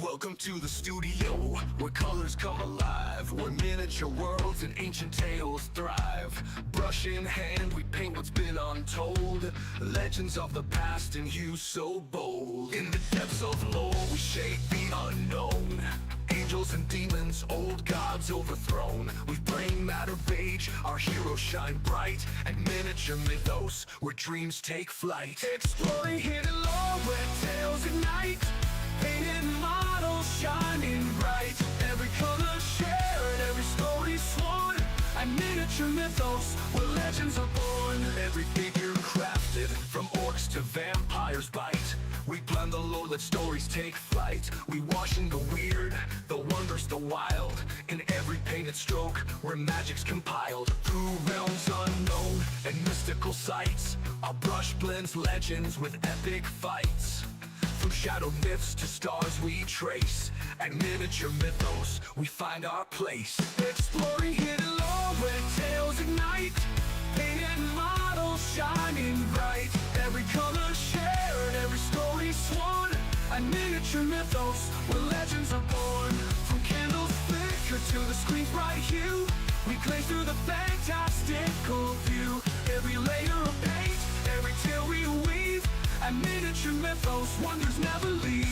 Welcome to the studio, where colors come alive, where miniature worlds and ancient tales thrive. Brush in hand, we paint what's been untold, legends of the past in hues so bold. In the depths of lore, we shape the unknown, angels and demons, old gods overthrown. With brain matter beige, our heroes shine bright, and miniature mythos, where dreams take flight. Exploring hidden lore, where tales ignite, painted models shining bright, every color shared, every story sworn, and miniature mythos where legends are born. Every figure crafted, from orcs to vampires bite. We blend the lore, let stories take flight. We wash in the weird, the wondrous, the wild, in every painted stroke where magic's compiled. Through realms unknown and mystical sights, our brush blends legends with epic fights. From shadow myths to stars we trace, and miniature mythos we find our place. Exploring hidden lore where tales ignite, painted models shining bright, every color shared, every story sworn, and miniature mythos where legends are born. From candles flicker to the screen's bright hue, we glaze through the fantastical view. Every layer of paint, every tale we weave, and miniature mythos wonders never leave.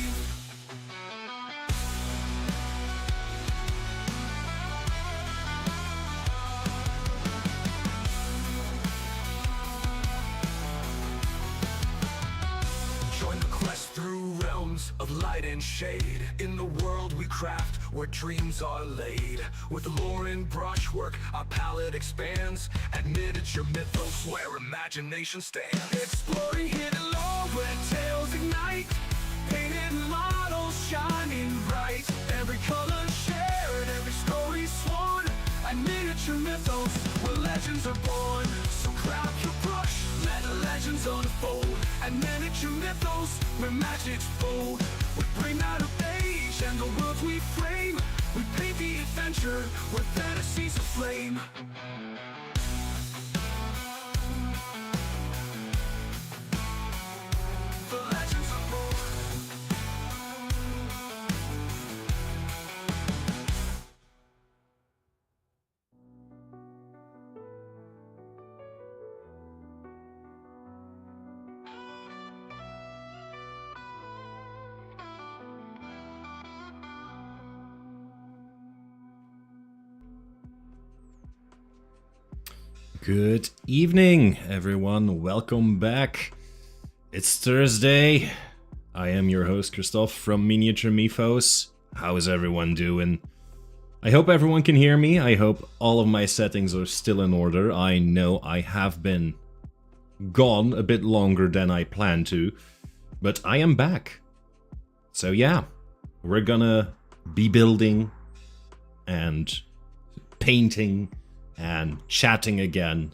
Join the quest through realms of light and shade, in the world we craft where dreams are laid. With lore and brushwork our palette expands, and miniature mythos where imagination stands. Exploring hidden lore where tales ignite, painted models shining bright, every color shared, every story sworn, and miniature mythos where legends are born. So grab your brush, let the legends unfold, and miniature mythos where magic's bold. We bring out a page and the worlds we frame, we paint the adventure where fantasies aflame. The legends are born. Good evening, everyone. Welcome back. It's Thursday. I am your host, Christoph from Miniature Mythos. How is everyone doing? I hope everyone can hear me. I hope all of my settings are still in order. I know I have been gone a bit longer than I planned to, but I am back. So yeah, we're gonna be building and painting and chatting again.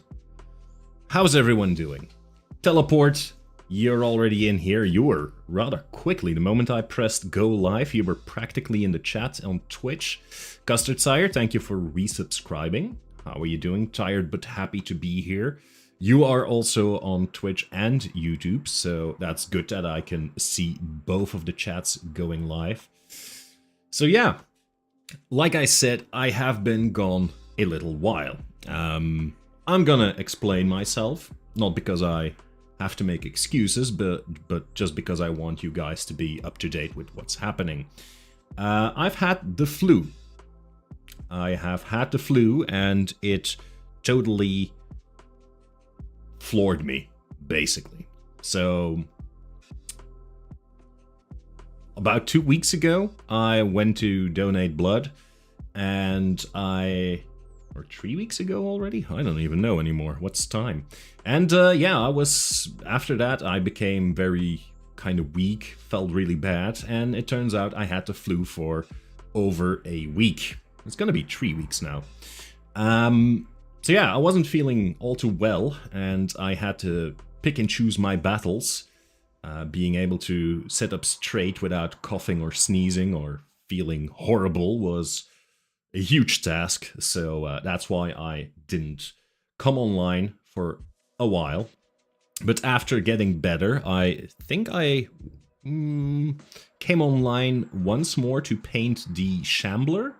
How's everyone doing? Teleport, you're already in here. You were rather quickly. The moment I pressed go live, you were practically in the chat on Twitch. Custard Sire, thank you for resubscribing. How are you doing? Tired but happy to be here. You are also on Twitch and YouTube, so that's good that I can see both of the chats going live. So yeah, like I said, I have been gone a little while. I'm gonna explain myself, not because I have to make excuses, but just because I want you guys to be up to date with what's happening. I've had the flu. I have had the flu, and it totally floored me, basically. So about 2 weeks ago, I went to donate blood, and or 3 weeks ago already? I don't even know anymore. What's time? And yeah, after that, I became very kind of weak, felt really bad, and it turns out I had the flu for over a week. It's gonna be 3 weeks now. So yeah, I wasn't feeling all too well, and I had to pick and choose my battles. Being able to sit up straight without coughing or sneezing or feeling horrible was a huge task, so that's why I didn't come online for a while. But after getting better, I think I came online once more to paint the Shambler.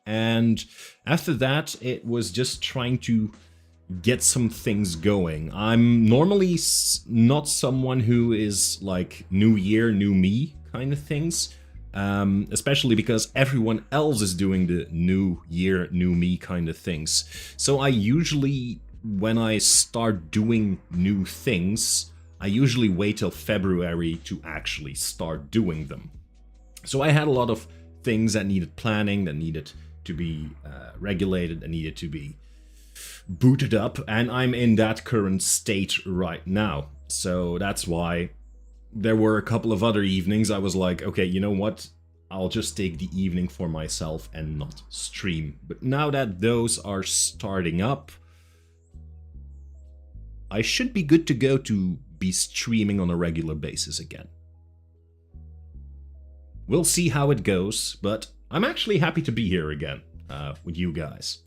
And after that, it was just trying to get some things going. I'm normally not someone who is like new year, new me kind of things. Especially because everyone else is doing the new year, new me kind of things. So I usually, when I start doing new things, I usually wait till February to actually start doing them. So I had a lot of things that needed planning, that needed to be regulated, that needed to be booted up, and I'm in that current state right now. So that's why there were a couple of other evenings I was like, okay, you know what? I'll just take the evening for myself and not stream. But now that those are starting up, I should be good to go to be streaming on a regular basis again. We'll see how it goes, but I'm actually happy to be here again with you guys.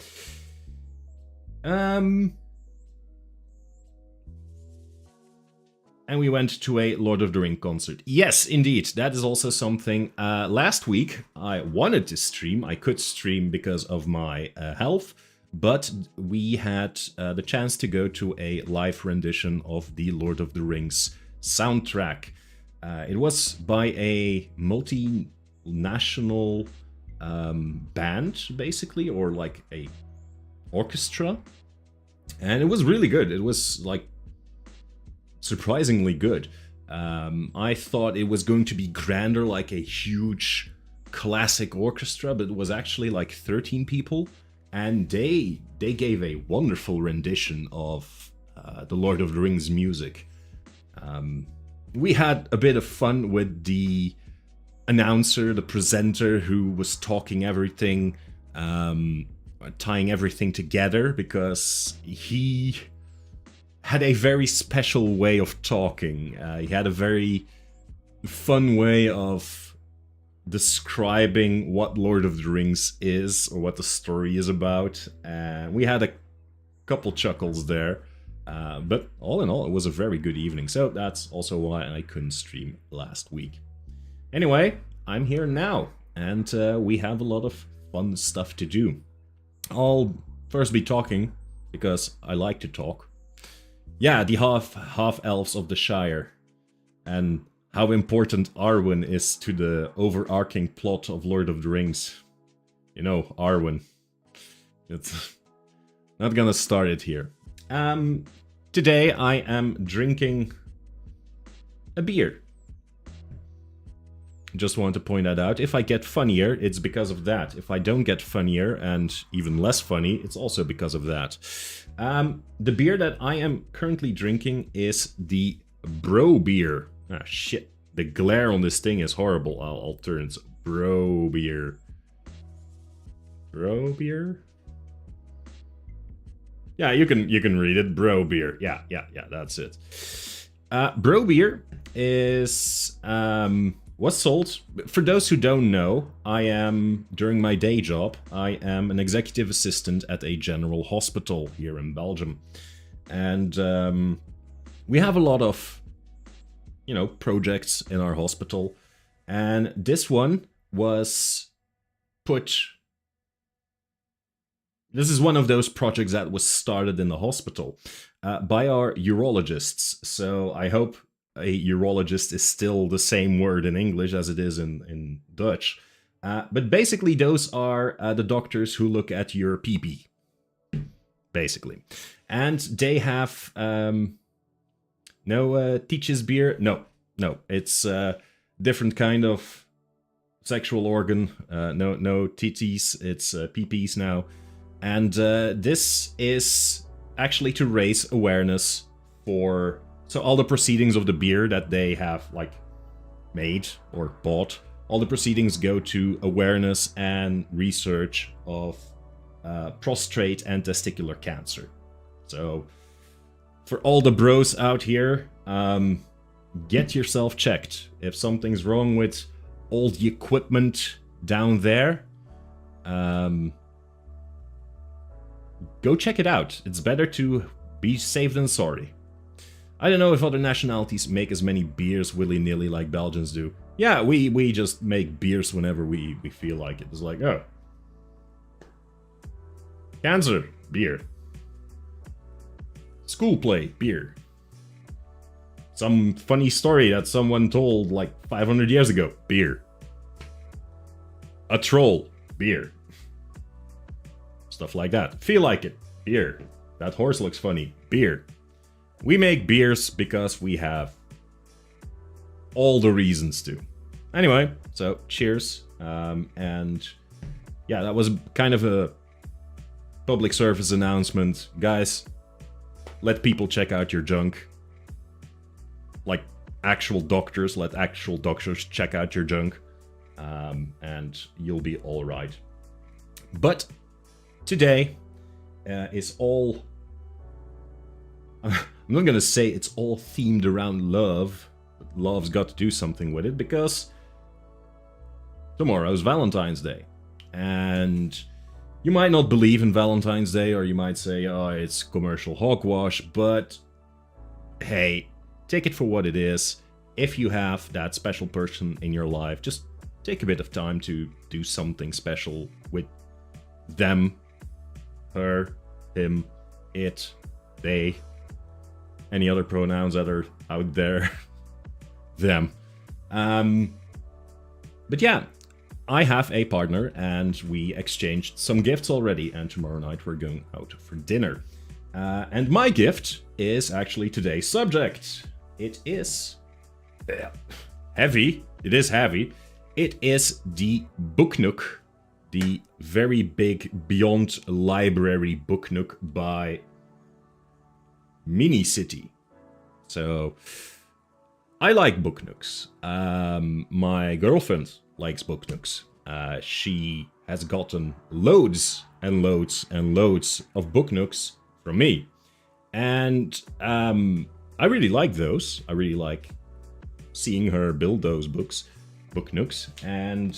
And we went to a Lord of the Rings concert. Yes, indeed, that is also something. Last week, I wanted to stream. I could stream because of my health, but we had the chance to go to a live rendition of the Lord of the Rings soundtrack. It was by a multinational band, basically, or like a orchestra. And it was really good. It was like surprisingly good. I thought it was going to be grander, like a huge classic orchestra, but it was actually like 13 people, and they gave a wonderful rendition of the Lord of the Rings music. We had a bit of fun with the announcer, the presenter, who was talking everything, tying everything together, because he had a very special way of talking. He had a very fun way of describing what Lord of the Rings is, or what the story is about. And we had a couple chuckles there. But all in all, it was a very good evening. So that's also why I couldn't stream last week. Anyway, I'm here now, and we have a lot of fun stuff to do. I'll first be talking, because I like to talk. Yeah, the half-elves of the Shire, and how important Arwen is to the overarching plot of Lord of the Rings. You know, Arwen. It's not gonna start it here. Today I am drinking a beer. Just want to point that out. If I get funnier, it's because of that. If I don't get funnier and even less funny, it's also because of that. The beer that I am currently drinking is the Bro beer. Ah, shit. The glare on this thing is horrible. I'll turn it. Bro beer. Bro beer? Yeah, you can read it. Bro beer. Yeah, that's it. Bro beer is was sold. For those who don't know, I am, during my day job, I am an executive assistant at a general hospital here in Belgium. And we have a lot of, you know, projects in our hospital. And this one was put... This is one of those projects that was started in the hospital by our urologists. So I hope a urologist is still the same word in English as it is in Dutch. But basically those are the doctors who look at your pee-pee. Basically. And they have... no Teach's beer? No. It's a different kind of sexual organ. No titties. It's pee-pees now. And this is actually to raise awareness for... So all the proceedings of the beer that they have, like, made or bought, all the proceedings go to awareness and research of prostate and testicular cancer. So, for all the bros out here, get yourself checked. If something's wrong with all the equipment down there, go check it out. It's better to be safe than sorry. I don't know if other nationalities make as many beers willy-nilly like Belgians do. Yeah, we just make beers whenever we feel like it. It's like, oh. Cancer, beer. School play, beer. Some funny story that someone told like 500 years ago, beer. A troll, beer. Stuff like that. Feel like it, beer. That horse looks funny, beer. We make beers because we have all the reasons to. Anyway, so cheers. And yeah, that was kind of a public service announcement. Guys, let people check out your junk. Like actual doctors, let actual doctors check out your junk. And you'll be alright. But today is all... I'm not gonna say it's all themed around love, but love's got to do something with it, because tomorrow's Valentine's Day. And you might not believe in Valentine's Day, or you might say, oh, it's commercial hogwash, but hey, take it for what it is. If you have that special person in your life, just take a bit of time to do something special with them, her, him, it, they, any other pronouns that are out there, them. But yeah, I have a partner and we exchanged some gifts already, and tomorrow night we're going out for dinner. And my gift is actually today's subject. It is heavy. It is heavy. It is the Booknook, the very big Beyond Library Booknook by Mini City. So I like Booknooks. My girlfriend likes Booknooks. She has gotten loads and loads and loads of Booknooks from me. And I really like those. I really like seeing her build those Booknooks. And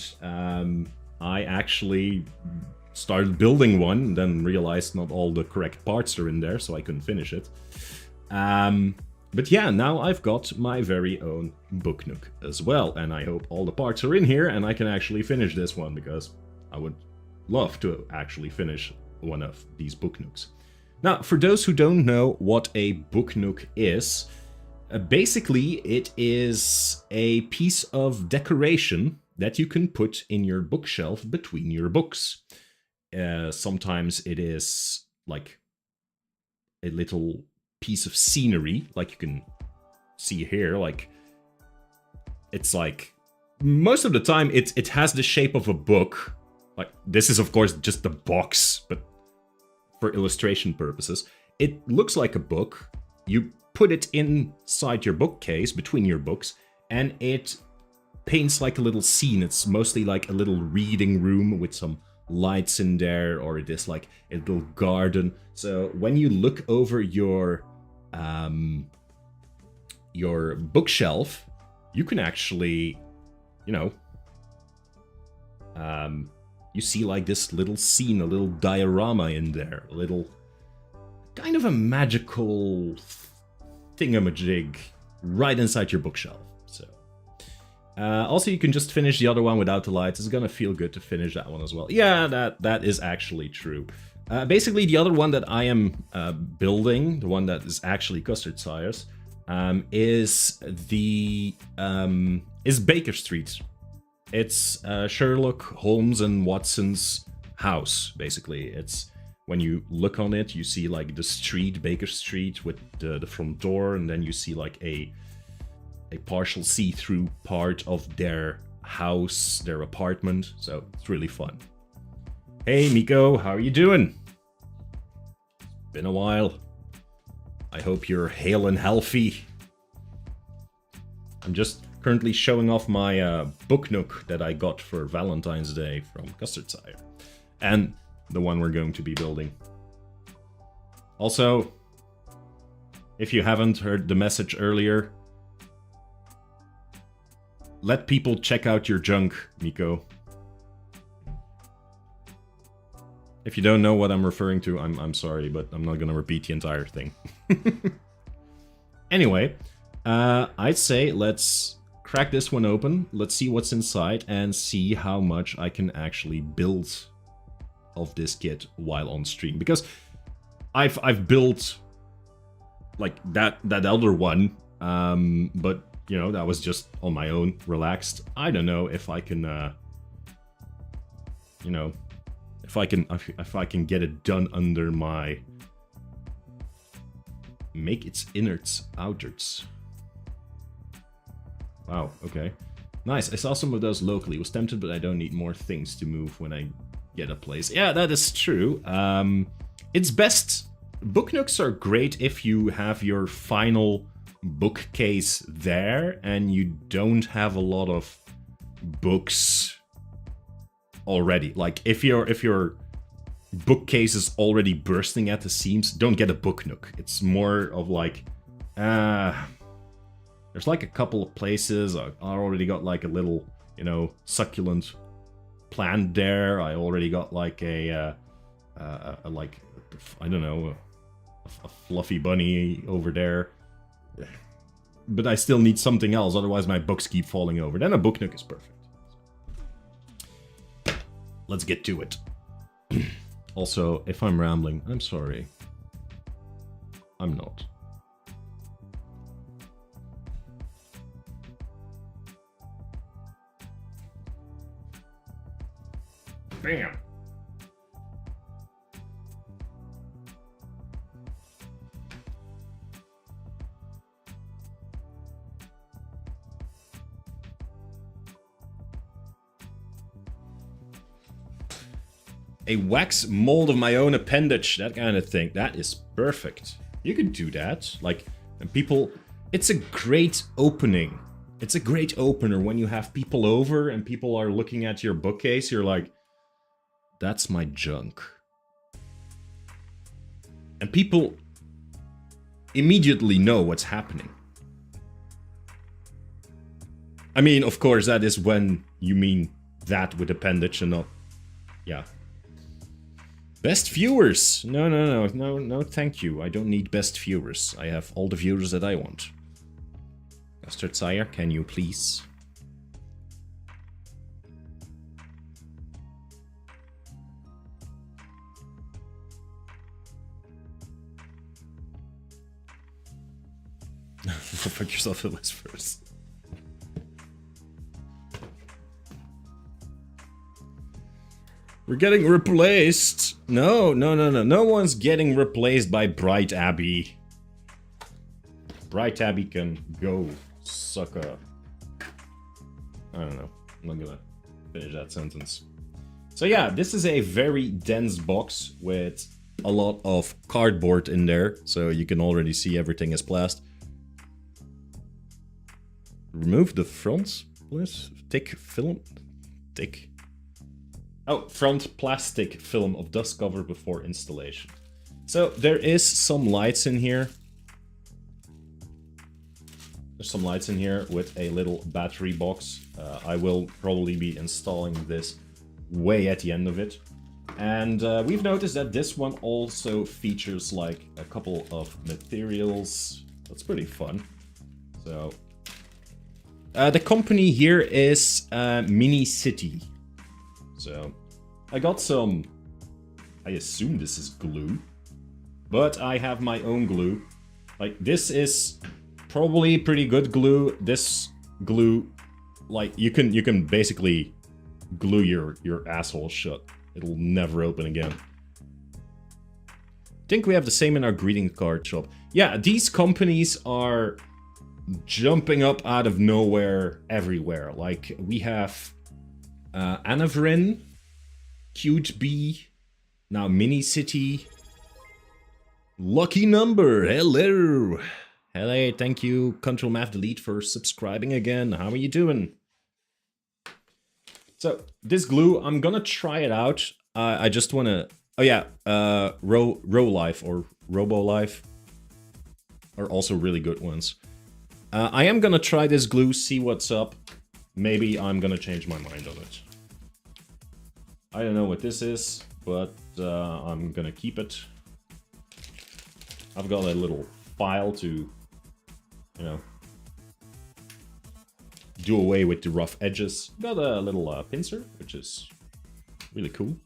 I actually started building one, then realized not all the correct parts are in there, so I couldn't finish it. But yeah, now I've got my very own Booknook as well, and I hope all the parts are in here and I can actually finish this one, because I would love to actually finish one of these Booknooks. Now, for those who don't know what a Booknook is, basically it is a piece of decoration that you can put in your bookshelf between your books. Sometimes it is like a little piece of scenery, like you can see here. Like, it's like, most of the time it has the shape of a book. Like, this is of course just the box, but for illustration purposes, it looks like a book. You put it inside your bookcase between your books, and it paints like a little scene. It's mostly like a little reading room with some lights in there, or it is like a little garden. So when you look over your bookshelf, you can actually, you know, you see like this little scene, a little diorama in there, a little kind of a magical thingamajig right inside your bookshelf. So also, you can just finish the other one without the lights. It's gonna feel good to finish that one as well. Yeah, that is actually true. Basically, the other one that I am building, the one that is actually Custard Sires, is Baker Street. It's Sherlock Holmes and Watson's house. Basically, it's when you look on it, you see like the street, Baker Street, with the front door, and then you see like a partial see-through part of their house, their apartment. So it's really fun. Hey Miko, how are you doing? Been a while. I hope you're hale and healthy. I'm just currently showing off my Booknook that I got for Valentine's Day from Custard Sire. And the one we're going to be building. Also, if you haven't heard the message earlier, let people check out your junk, Miko. If you don't know what I'm referring to, I'm sorry, but I'm not gonna repeat the entire thing. Anyway, I'd say let's crack this one open. Let's see what's inside and see how much I can actually build of this kit while on stream. Because I've built like that other one, but you know, that was just on my own, relaxed. I don't know if I can, you know, if I can get it done under my make its innards outwards. Wow, okay. Nice, I saw some of those locally. Was tempted, but I don't need more things to move when I get a place. Yeah, that is true. It's best... Booknooks are great if you have your final bookcase there and you don't have a lot of books already. Like, if your bookcase is already bursting at the seams, don't get a Booknook. It's more of like... there's like a couple of places. I already got like a little, you know, succulent plant there. I already got like a like, I don't know, a fluffy bunny over there. But I still need something else, otherwise my books keep falling over. Then a Booknook is perfect. Let's get to it. Also, if I'm rambling, I'm sorry. I'm not. Bam! A wax mold of my own appendage, that kind of thing. That is perfect. You could do that. Like, and people... It's a great opening. It's a great opener when you have people over and people are looking at your bookcase. You're like, that's my junk. And people immediately know what's happening. I mean, of course, that is when you mean that with appendage and not... Yeah. Best viewers! No, thank you. I don't need best viewers. I have all the viewers that I want. Custard Sire, can you please? Fuck yourself, it was first. We're getting replaced. No. No one's getting replaced by Bright Abbey. Bright Abbey can go suck a... I don't know. I'm not gonna finish that sentence. So yeah, this is a very dense box with a lot of cardboard in there. So you can already see everything is plastic. Remove the front. Thick film. Thick. Oh, front plastic film of dust cover before installation. So there is some lights in here. There's some lights in here with a little battery box. I will probably be installing this way at the end of it. And we've noticed that this one also features like a couple of materials. That's pretty fun. So the company here is Mini City. So I got some, I assume this is glue, but I have my own glue. Like, this is probably pretty good glue. This glue, like, you can basically glue your asshole shut. It'll never open again. I think we have the same in our greeting card shop. Yeah, these companies are jumping up out of nowhere everywhere. Like, we have Anavrin, Cute Bee, now Mini City, Lucky Number, hello! Hello, thank you, Control Math Delete, for subscribing again. How are you doing? So, this glue, I'm gonna try it out. I just wanna... Oh yeah, Row Life or Robo Life are also really good ones. I am gonna try this glue, see what's up. Maybe I'm gonna change my mind on it. I don't know what this is, but I'm gonna keep it. I've got a little file to you know, do away with the rough edges. Got a little pincer, which is really cool.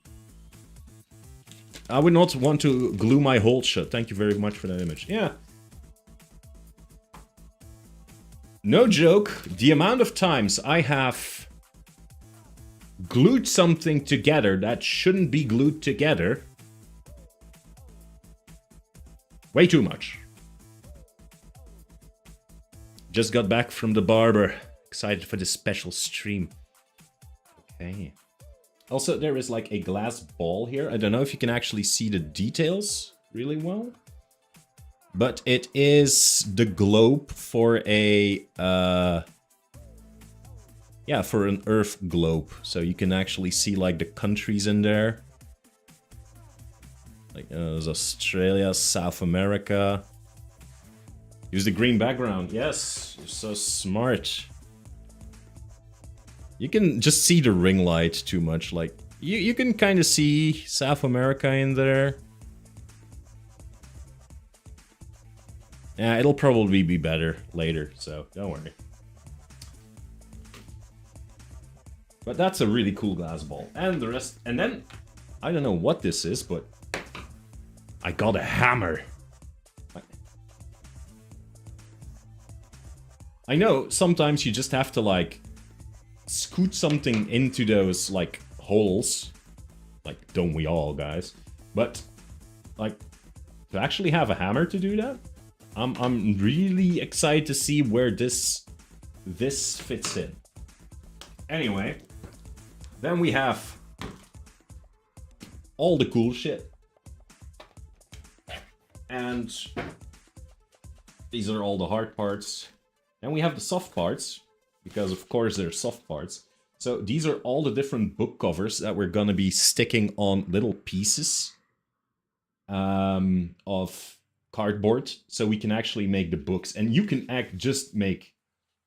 I would not want to glue my hole shut. Thank you very much for that image. Yeah. No joke, the amount of times I have glued something together that shouldn't be glued together. Way too much. Just got back from the barber. Excited for this special stream. Okay. Also, there is like a glass ball here. I don't know if you can actually see the details really well. But it is the globe for a... yeah, for an Earth globe. So you can actually see like the countries in there. Like there's Australia, South America. Use the green background. Yes, you're so smart. You can just see the ring light too much. Like you can kind of see South America in there. Yeah, it'll probably be better later, so don't worry. But that's a really cool glass ball. And the rest... And then, I don't know what this is, but... I got a hammer. I know, sometimes you just have to, like... scoot something into those, like, holes. Like, don't we all, guys? But, like, to actually have a hammer to do that? I'm really excited to see where this fits in. Anyway... Then we have all the cool shit. And these are all the hard parts. And we have the soft parts, because of course they're soft parts. So these are all the different book covers that we're gonna be sticking on little pieces of cardboard, so we can actually make the books. And you can just make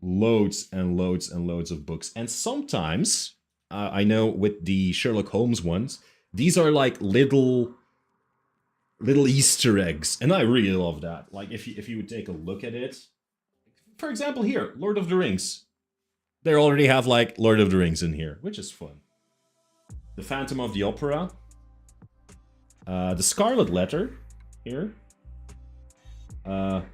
loads and loads and loads of books. And sometimes... I know with the Sherlock Holmes ones, these are like little Easter eggs, and I really love that. Like if you would take a look at it, for example, here, Lord of the Rings. They already have like Lord of the Rings in here, which is fun. The Phantom of the Opera, the Scarlet Letter here, all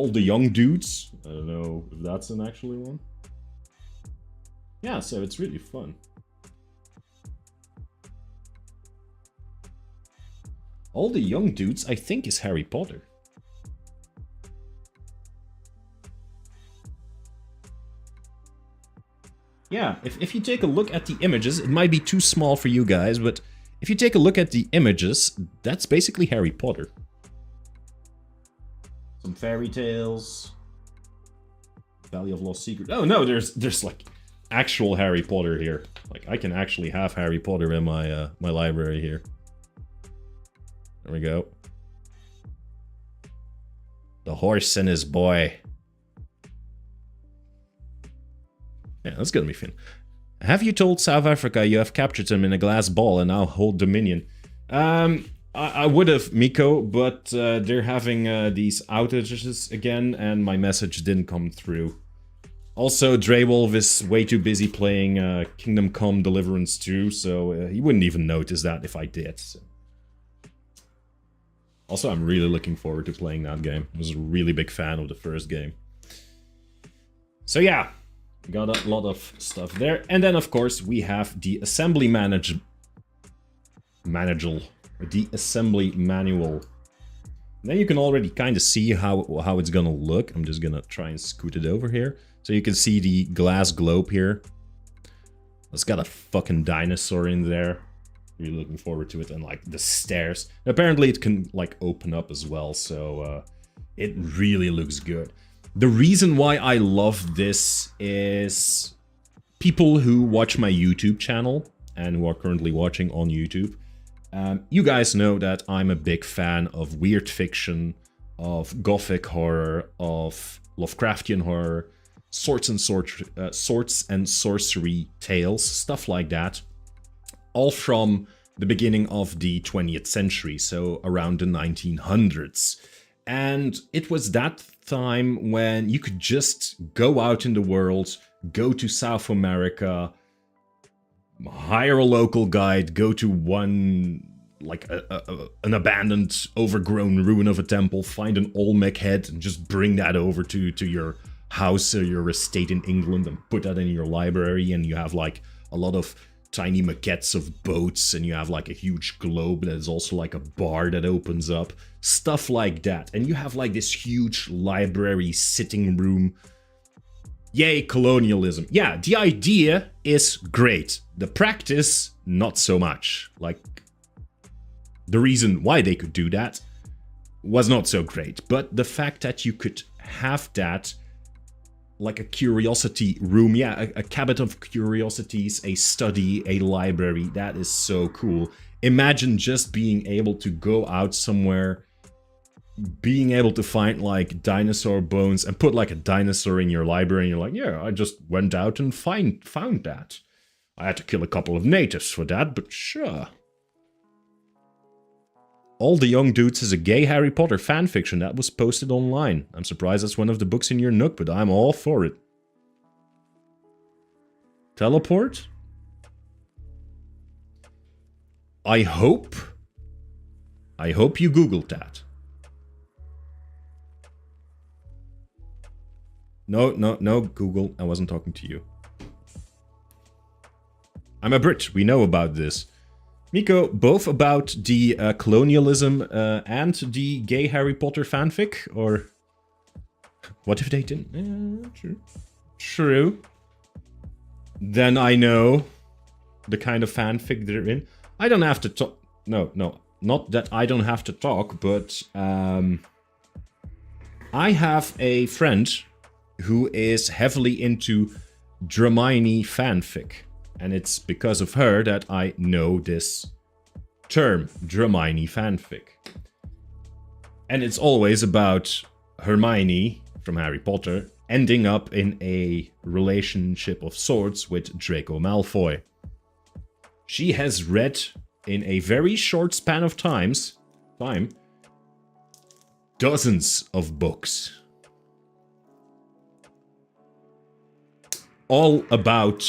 the young dudes. I don't know if that's an actually one. Yeah, so it's really fun. All the young dudes, I think, is Harry Potter. Yeah, if you take a look at the images, it might be too small for you guys, but if you take a look at the images, that's basically Harry Potter. Some fairy tales. Valley of Lost Secrets. Oh no, there's like... actual Harry Potter here. Like, I can actually have Harry Potter in my my library here. There we go. The horse and his boy. Yeah, that's gonna be fun. Have you told South Africa you have captured them in a glass ball and now hold dominion? I would have, Miko, but they're having these outages again, and my message didn't come through. Also, Dreywolf is way too busy playing Kingdom Come Deliverance 2, so he wouldn't even notice that if I did. So. Also, I'm really looking forward to playing that game. I was a really big fan of the first game. So yeah, got a lot of stuff there. And then, of course, we have the assembly the assembly manual. Then you can already kind of see how it's gonna look. I'm just gonna try and scoot it over here. So you can see the glass globe here. It's got a fucking dinosaur in there. Really looking forward to it. And like the stairs. Apparently it can like open up as well. So it really looks good. The reason why I love this is people who watch my YouTube channel and who are currently watching on YouTube. You guys know that I'm a big fan of weird fiction, of gothic horror, of Lovecraftian horror, swords and sorcery tales, stuff like that. All from the beginning of the 20th century, so around the 1900s. And it was that time when you could just go out in the world, go to South America, hire a local guide, go to one, like an abandoned, overgrown ruin of a temple, find an Olmec head, and just bring that over to your house or your estate in England and put that in your library, and you have like a lot of tiny maquettes of boats, and you have like a huge globe that is also like a bar that opens up, stuff like that. And you have like this huge library sitting room. Yay, colonialism. Yeah, the idea is great. The practice, not so much. Like, the reason why they could do that was not so great. But the fact that you could have that, like a curiosity room, yeah, a cabinet of curiosities, a study, a library, that is so cool. Imagine just being able to go out somewhere, being able to find like dinosaur bones and put like a dinosaur in your library, and you're like, yeah, I just went out and found that. I had to kill a couple of natives for that, but sure. All the Young Dudes is a gay Harry Potter fanfiction that was posted online. I'm surprised that's one of the books in your Nook, but I'm all for it. Teleport? I hope you Googled that. No, Google, I wasn't talking to you. I'm a Brit, we know about this. Miko, both about the colonialism and the gay Harry Potter fanfic? Or what if they didn't? True. Then I know the kind of fanfic they're in. I don't have to talk. No, not that I don't have to talk, but I have a friend who is heavily into Dramini fanfic. And it's because of her that I know this term, Dramini fanfic. And it's always about Hermione from Harry Potter ending up in a relationship of sorts with Draco Malfoy. She has read in a very short span of time, dozens of books. All about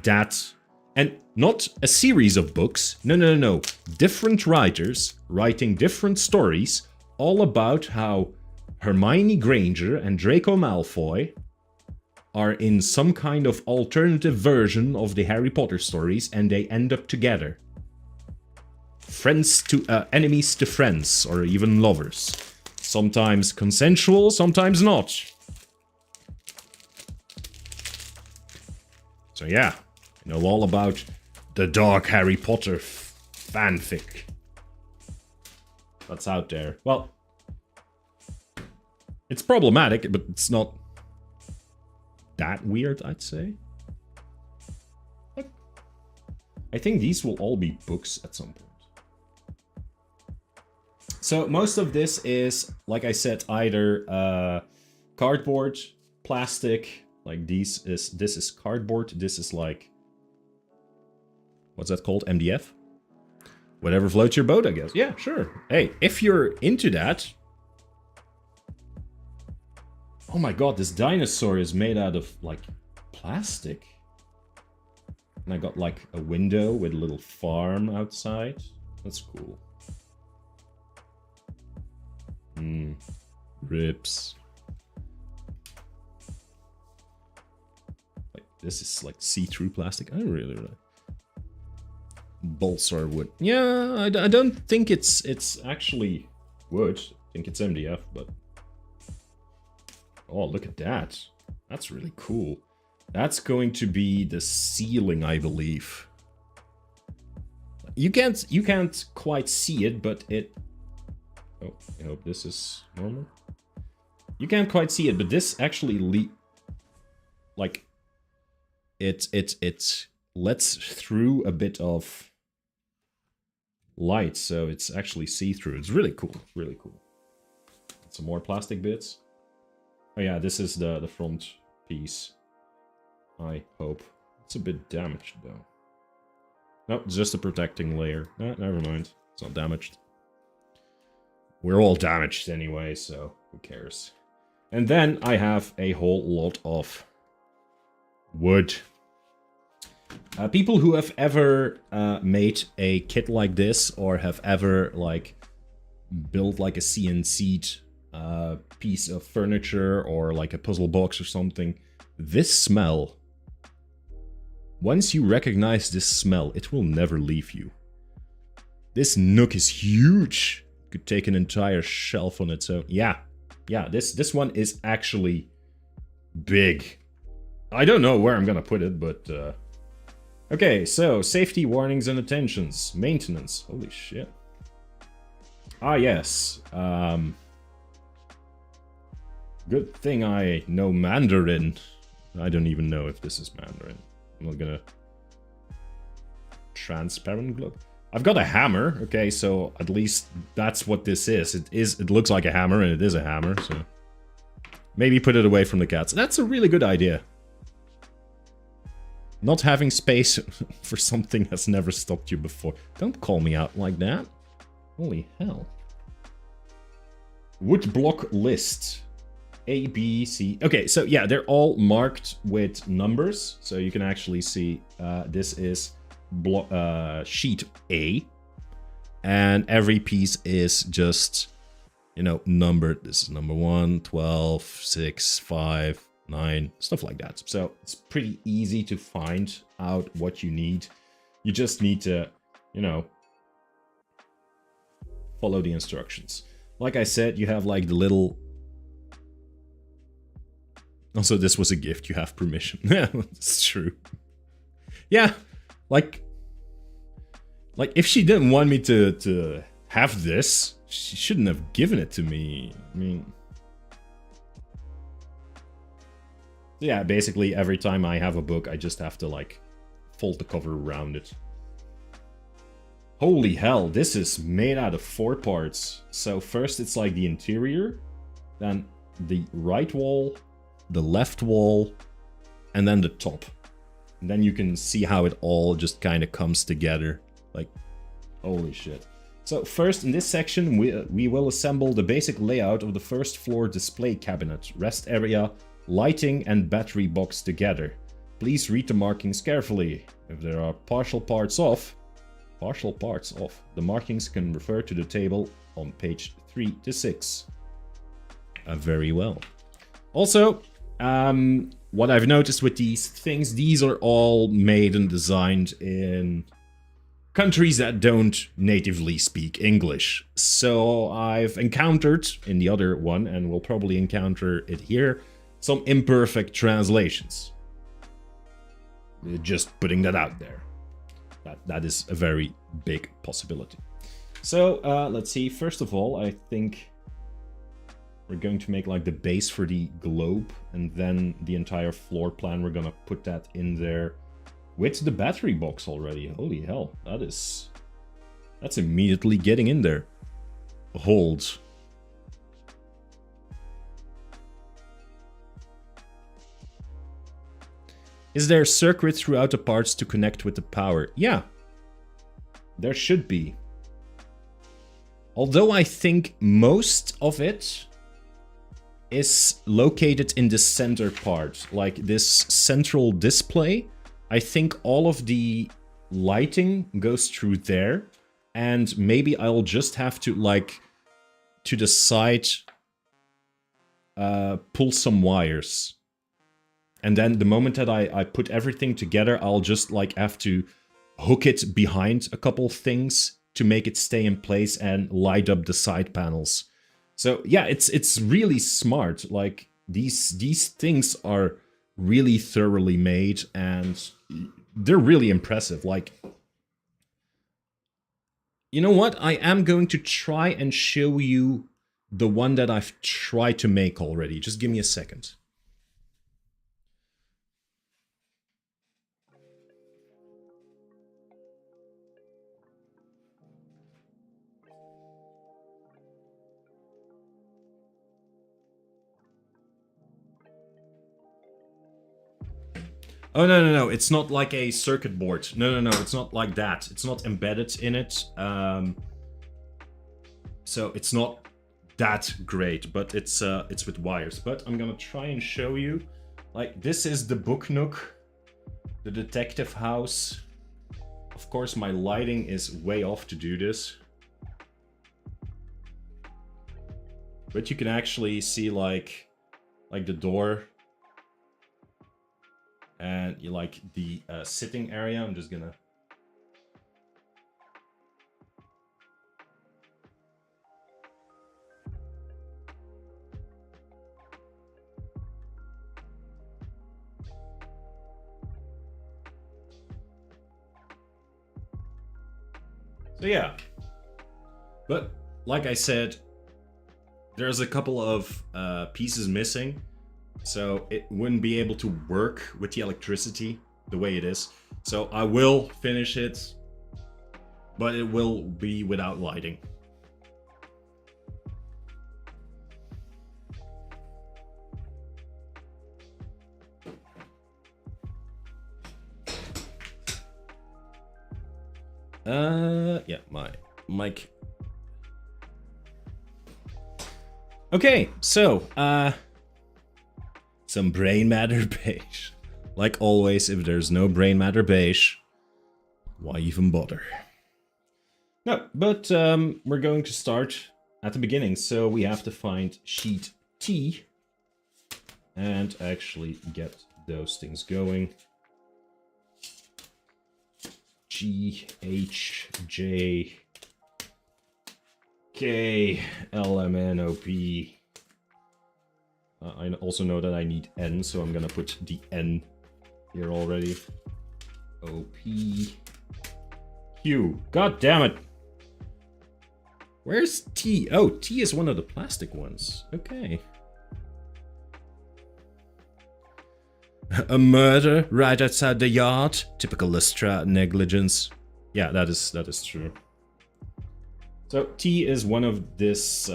that, and not a series of books, no. Different writers writing different stories, all about how Hermione Granger and Draco Malfoy are in some kind of alternative version of the Harry Potter stories, and they end up together. Friends to enemies to friends, or even lovers. Sometimes consensual, sometimes not. So yeah, I know all about the dark Harry Potter fanfic that's out there. Well, it's problematic, but it's not that weird, I'd say. Look, I think these will all be books at some point. So most of this is, like I said, either cardboard, plastic. Like this is cardboard, this is like, what's that called? MDF? Whatever floats your boat, I guess. Yeah, sure. Hey, if you're into that. Oh my god, this dinosaur is made out of like plastic. And I got like a window with a little farm outside. That's cool. Rips. This is like see-through plastic. I really like. Balsa wood. Yeah, I don't think it's actually wood. I think it's MDF, but... Oh, look at that. That's really cool. That's going to be the ceiling, I believe. You can't quite see it, but it... Oh, I hope this is normal. You can't quite see it, but this actually like... It lets through a bit of light, so it's actually see-through. It's really cool, really cool. Some more plastic bits. Oh yeah, this is the front piece. I hope. It's a bit damaged though. No, it's just a protecting layer. Never mind. It's not damaged. We're all damaged anyway, so who cares? And then I have a whole lot of wood. People who have ever made a kit like this, or have ever like built like a CNC'd piece of furniture or like a puzzle box or something, this smell, once you recognize this smell, it will never leave you. This nook is huge. Could take an entire shelf on its own. Yeah, this one is actually big. I don't know where I'm gonna put it, but okay, so safety warnings and attentions. Maintenance. Holy shit. Ah, yes. Good thing I know Mandarin. I don't even know if this is Mandarin. I'm not gonna... Transparent globe. I've got a hammer, okay, so at least that's what this is. It looks like a hammer, and it is a hammer, so... Maybe put it away from the cats. That's a really good idea. Not having space for something has never stopped you before. Don't call me out like that. Holy hell. Wood block list. A, B, C. Okay, so yeah, they're all marked with numbers. So you can actually see this is sheet A. And every piece is just, you know, numbered. This is number 1, 12, 6, 5, 9, stuff like that. So it's pretty easy to find out what you need. You just need to, you know, follow the instructions. Like I said, you have like the little... Also, this was a gift. You have permission. Yeah, that's true. Yeah, like if she didn't want me to have this, she shouldn't have given it to me. I mean... Yeah, basically every time I have a book, I just have to, like, fold the cover around it. Holy hell, this is made out of 4 parts. So first it's like the interior, then the right wall, the left wall, and then the top. And then you can see how it all just kind of comes together. Like, holy shit. So first in this section, we will assemble the basic layout of the first floor display cabinet, rest area, lighting and battery box together. Please read the markings carefully. If there are partial parts off, the markings can refer to the table on page 3 to 6. Very well. Also, what I've noticed with these things, these are all made and designed in countries that don't natively speak English. So I've encountered in the other one, and we'll probably encounter it here, some imperfect translations. Just putting that out there. That is a very big possibility. So let's see. First of all, I think we're going to make like the base for the globe, and then the entire floor plan, we're gonna put that in there with the battery box already. Holy hell, that's immediately getting in there. Hold. Is there a circuit throughout the parts to connect with the power? Yeah, there should be. Although I think most of it is located in the center part, like this central display. I think all of the lighting goes through there, and maybe I'll just have to, like, to the side, pull some wires. And then the moment that I put everything together, I'll just, like, have to hook it behind a couple things to make it stay in place and light up the side panels. So yeah, it's really smart. Like, these things are really thoroughly made, and they're really impressive. Like, you know what? I am going to try and show you the one that I've tried to make already. Just give me a second. Oh, no, it's not like a circuit board. No, it's not like that. It's not embedded in it. So it's not that great, but it's with wires. But I'm gonna try and show you. Like, this is the Booknook, the detective house. Of course, my lighting is way off to do this. But you can actually see like the door. And you like the sitting area. I'm just gonna... So yeah, but like I said, there's a couple of pieces missing, so it wouldn't be able to work with the electricity the way it is. So I will finish it, but it will be without lighting. Yeah, my mic. Okay, so, some brain matter beige. Like always, if there's no brain matter beige, why even bother? No, but we're going to start at the beginning, so we have to find sheet T and actually get those things going. G, H, J, K, L, M, N, O, P. I also know that I need N, so I'm gonna put the N here already. O, P, Q. God damn it! Where's T? Oh, T is one of the plastic ones. Okay. A murder right outside the yard. Typical Lestrade negligence. Yeah, that is true. So T is one of this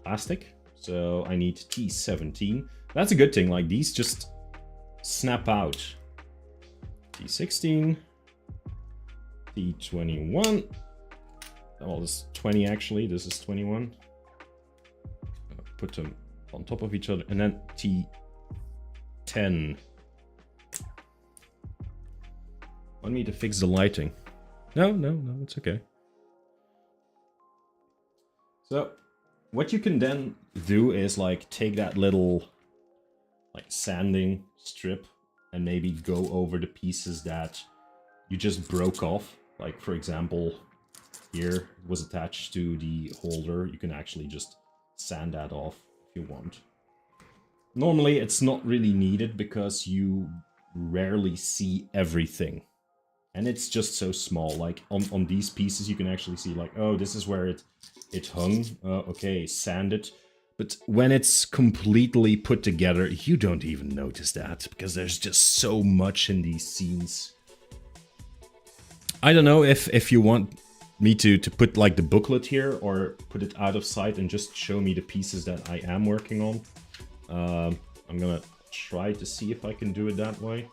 plastic. So I need T17. That's a good thing. Like, these just snap out. T16. T21. Oh, this is 20 actually. This is 21. Put them on top of each other. And then T10. Want me to fix the lighting? No, it's okay. So, what you can then do is like take that little like sanding strip and maybe go over the pieces that you just broke off. Like, for example, here it was attached to the holder. You can actually just sand that off if you want. Normally it's not really needed because you rarely see everything. And it's just so small. Like on these pieces you can actually see like, oh, this is where it hung. Okay, sand it. But when it's completely put together, you don't even notice that because there's just so much in these scenes. I don't know if you want me to put like the booklet here or put it out of sight and just show me the pieces that I am working on. I'm gonna try to see if I can do it that way.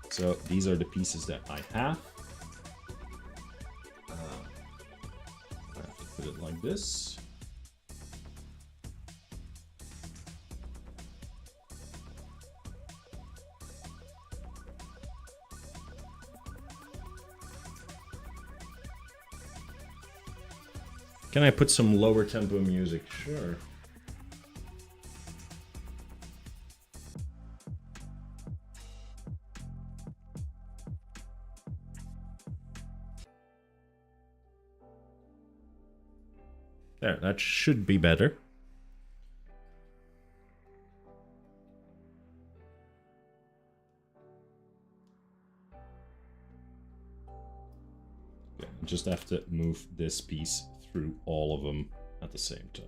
So these are the pieces that I have. I have to put it like this. Can I put some lower tempo music? Sure. There, that should be better. Yeah, just have to move this piece through all of them at the same time.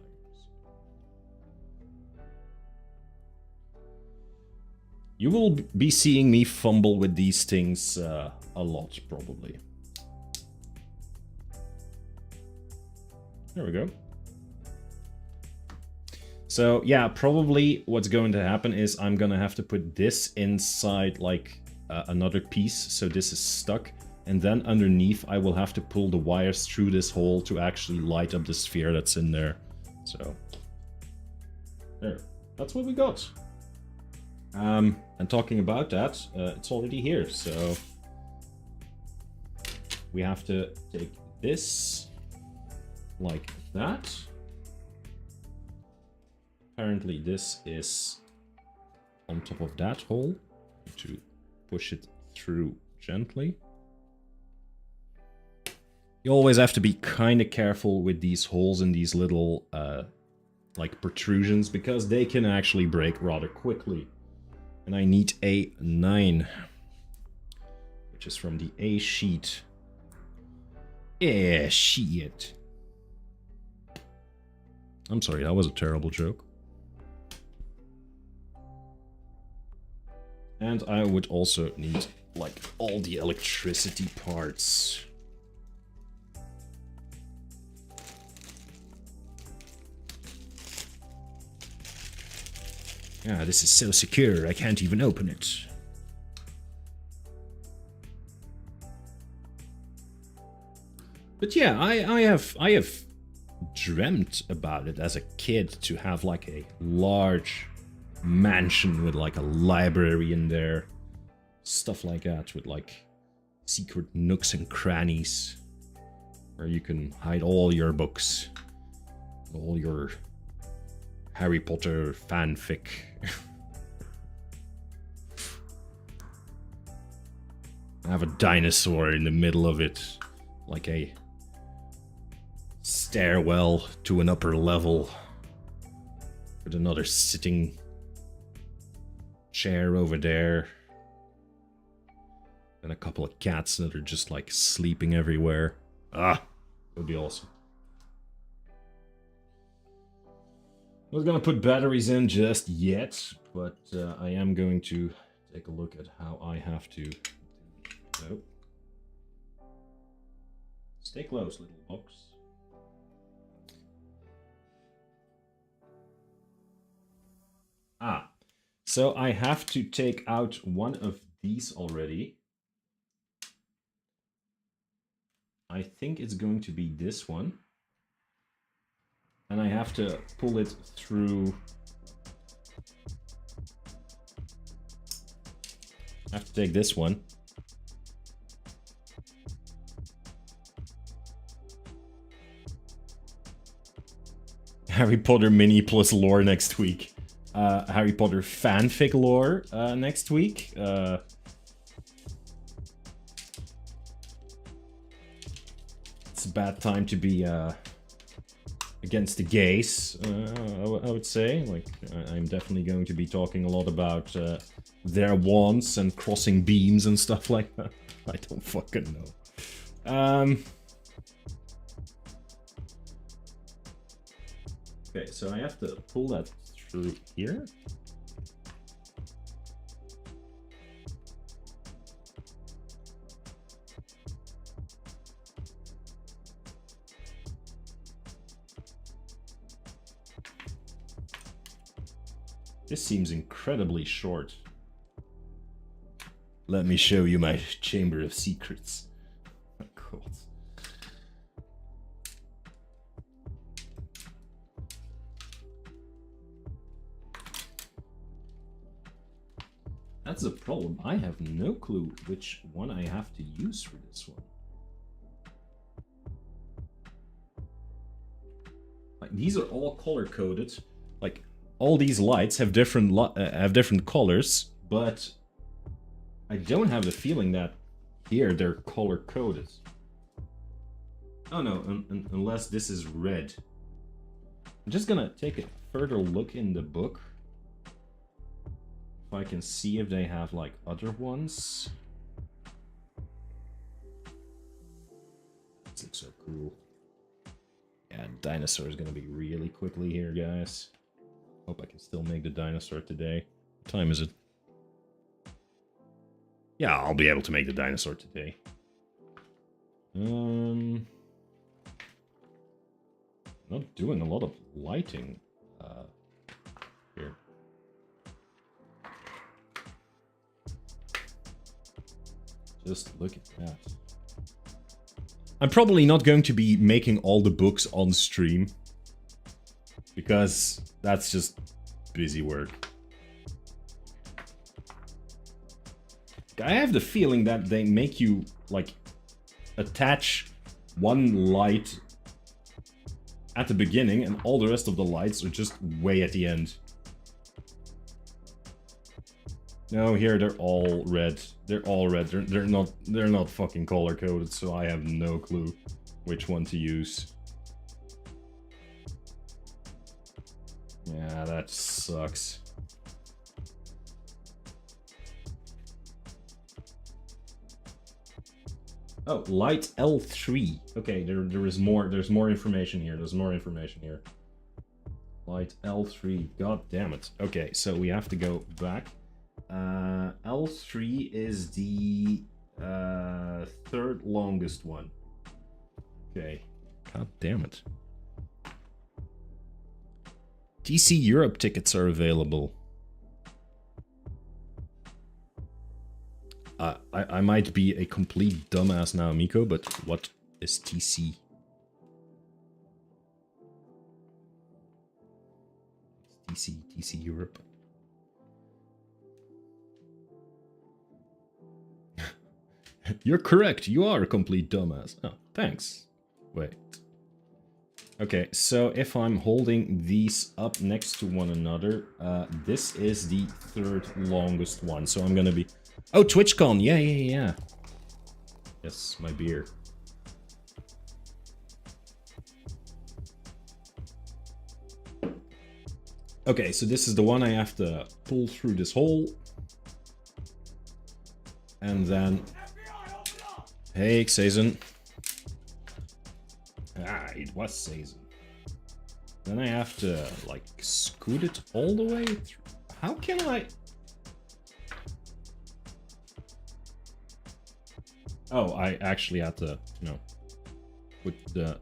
You will be seeing me fumble with these things a lot, probably. There we go. So yeah, probably what's going to happen is I'm gonna have to put this inside like another piece, so this is stuck. And then underneath, I will have to pull the wires through this hole to actually light up the sphere that's in there. So, there. That's what we got. And talking about that, it's already here, so... We have to take this, like that. Apparently this is on top of that hole. To push it through gently. You always have to be kind of careful with these holes and these little like protrusions, because they can actually break rather quickly. And I need a 9, which is from the A sheet. Yeah, shit. I'm sorry, that was a terrible joke. And I would also need, like, all the electricity parts. Ah, this is so secure, I can't even open it. But yeah, I have dreamt about it as a kid, to have like a large mansion with like a library in there. Stuff like that, with like secret nooks and crannies where you can hide all your books, all your Harry Potter fanfic. I have a dinosaur in the middle of it, like a stairwell to an upper level, with another sitting chair over there, and a couple of cats that are just like sleeping everywhere. Ah, it would be awesome. I'm not gonna put batteries in just yet, but I am going to take a look at how I have to. Nope. Stay close, little box. Ah, so I have to take out one of these already. I think it's going to be this one. And I have to pull it through. I have to take this one. Harry Potter mini plus lore next week. Harry Potter fanfic lore next week. It's a bad time to be against the gays, I would say. Like, I'm definitely going to be talking a lot about their wands and crossing beams and stuff like that. I don't fucking know. Okay, so I have to pull that through here. This seems incredibly short. Let me show you my chamber of secrets. Oh, God. That's the problem. I have no clue which one I have to use for this one. Like, these are all color coded. Like, all these lights have different colors, but I don't have the feeling that here they're color coded. Oh no, unless this is red. I'm just gonna take a further look in the book. If I can see if they have like other ones. This looks so cool. Yeah, dinosaur is gonna be really quickly here, guys. Hope I can still make the dinosaur today. What time is it? Yeah, I'll be able to make the dinosaur today. Not doing a lot of lighting here. Just look at that. I'm probably not going to be making all the books on stream, because that's just busy work. I have the feeling that they make you, like, attach one light at the beginning and all the rest of the lights are just way at the end. No, here they're all red. They're all red. They're not fucking color coded, so I have no clue which one to use. Yeah, that sucks. Oh, light L3. Okay, there's more information here. There's more information here. Light L3. God damn it. Okay, so we have to go back. L3 is the third longest one. Okay. God damn it. DC Europe tickets are available. I might be a complete dumbass now, Miko, but what is TC? DC Europe. You're correct, you are a complete dumbass. Oh, thanks. Wait. Okay, so if I'm holding these up next to one another, this is the third longest one, so I'm gonna be... Oh, TwitchCon! Yeah. Yes, my beer. Okay, so this is the one I have to pull through this hole. And then... Hey, Xazen. Ah, it was Xazen. Then I have to, like, scoot it all the way through. How can I... Oh, I actually had to, you know, put the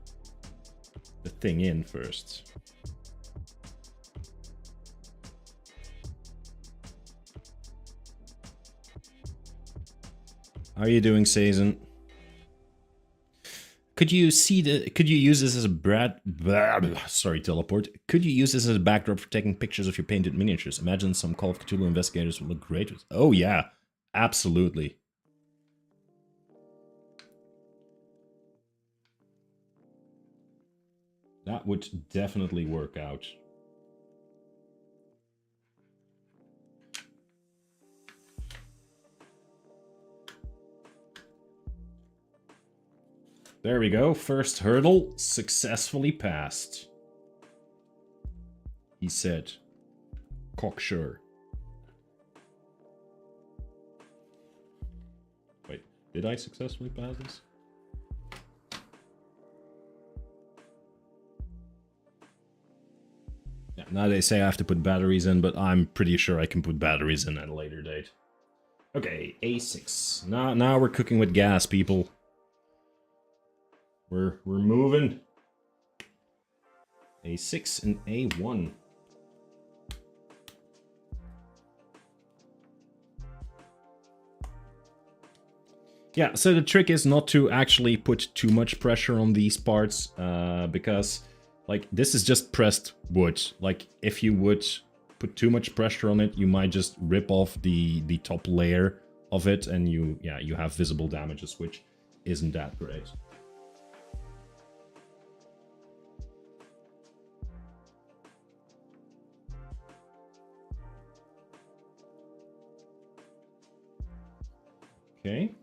thing in first. How are you doing, Sazen? Could you use this as a sorry, teleport. Could you use this as a backdrop for taking pictures of your painted miniatures? Imagine some Call of Cthulhu investigators would look great with. Oh yeah, absolutely. That would definitely work out. There we go. First hurdle successfully passed. He said, cocksure. Wait, did I successfully pass this? Yeah, now they say I have to put batteries in, but I'm pretty sure I can put batteries in at a later date. Okay, A6. Now we're cooking with gas, people. We're moving. A6 and A1. Yeah, so the trick is not to actually put too much pressure on these parts, because, like, this is just pressed wood. Like, if you would put too much pressure on it, you might just rip off the top layer of it, and you have visible damages, which isn't that great. Okay.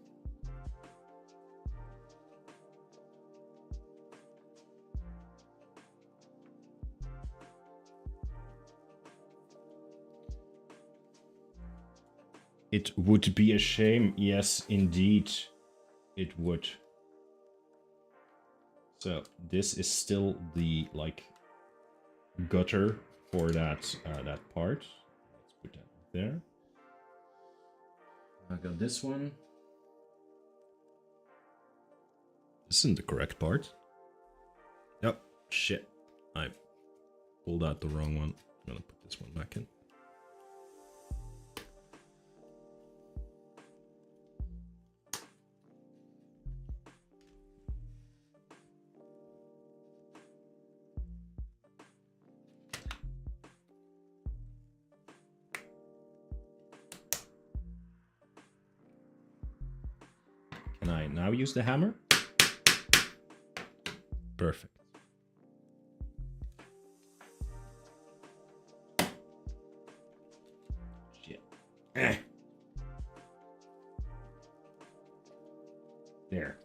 It would be a shame. Yes, indeed, it would. So this is still the, like, gutter for that that part. Let's put that there. I got this one. This isn't the correct part. Yep. Shit. I pulled out the wrong one. I'm gonna put this one back in. Can I now use the hammer? Perfect. Shit. There.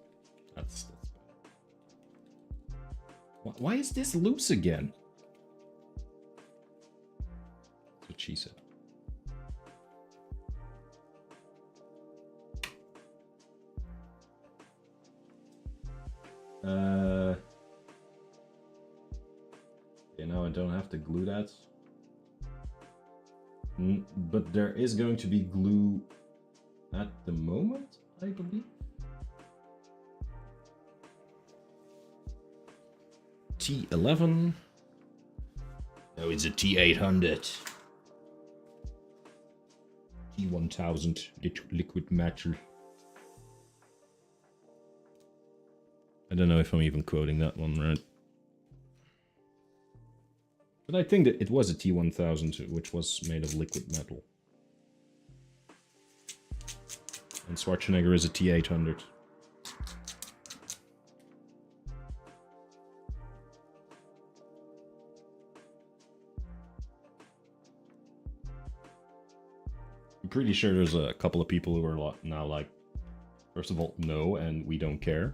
That's better. Why is this loose again? That's what she said. You know, I don't have to glue that. But there is going to be glue at the moment, I believe. T11. No, it's a T800. T1000 liquid metal. I don't know if I'm even quoting that one right. But I think that it was a T1000, which was made of liquid metal. And Schwarzenegger is a T800. I'm pretty sure there's a couple of people who are now like, first of all, no, and we don't care.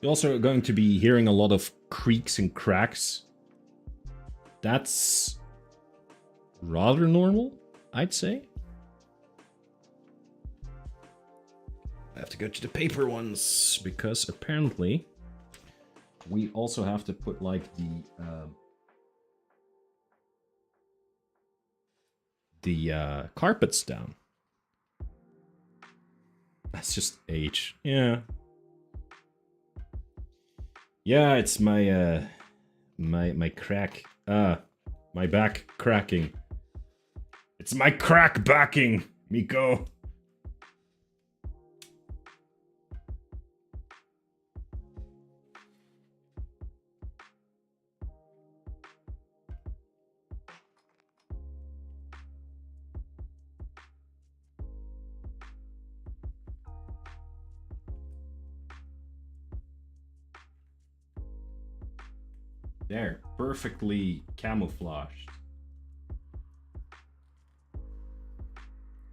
You're also going to be hearing a lot of creaks and cracks. That's rather normal, I'd say. I have to go to the paper ones, because apparently we also have to put like the carpets down. That's just age. Yeah. Yeah, it's my my crack. My back cracking. It's my crack backing, Miko. There, perfectly camouflaged.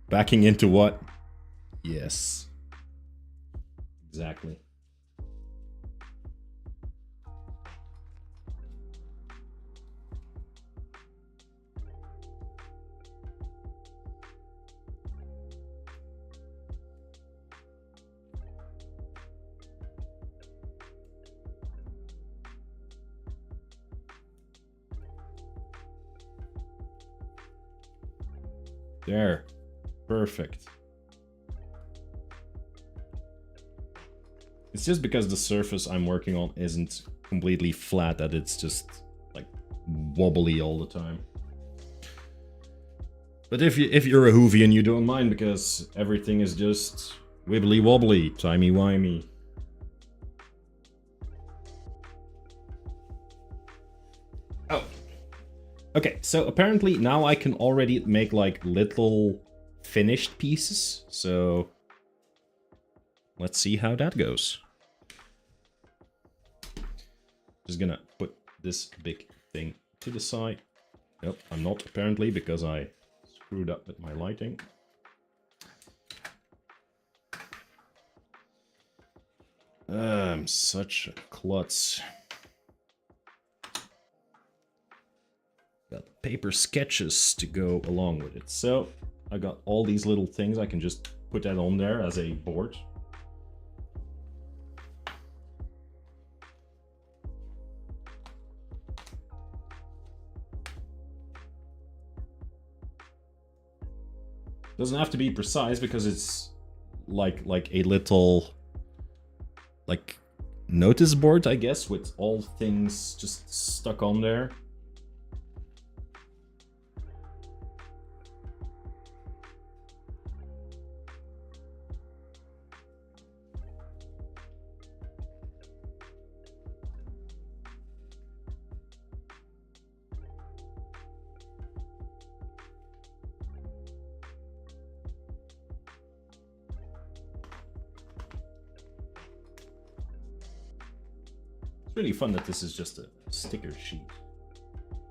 Backing into what? Yes. Exactly. There. Perfect. It's just because the surface I'm working on isn't completely flat that it's just like wobbly all the time. But if you're a Hoovian, you don't mind because everything is just wibbly wobbly, timey wimey. Oh. Okay, so apparently now I can already make like little finished pieces, so let's see how that goes. Just gonna put this big thing to the side. Nope, I'm not apparently because I screwed up with my lighting. I'm such a klutz. Got paper sketches to go along with it. So I got all these little things. I can just put that on there as a board. Doesn't have to be precise because it's like a little like notice board, I guess, with all things just stuck on there. It's really fun that this is just a sticker sheet.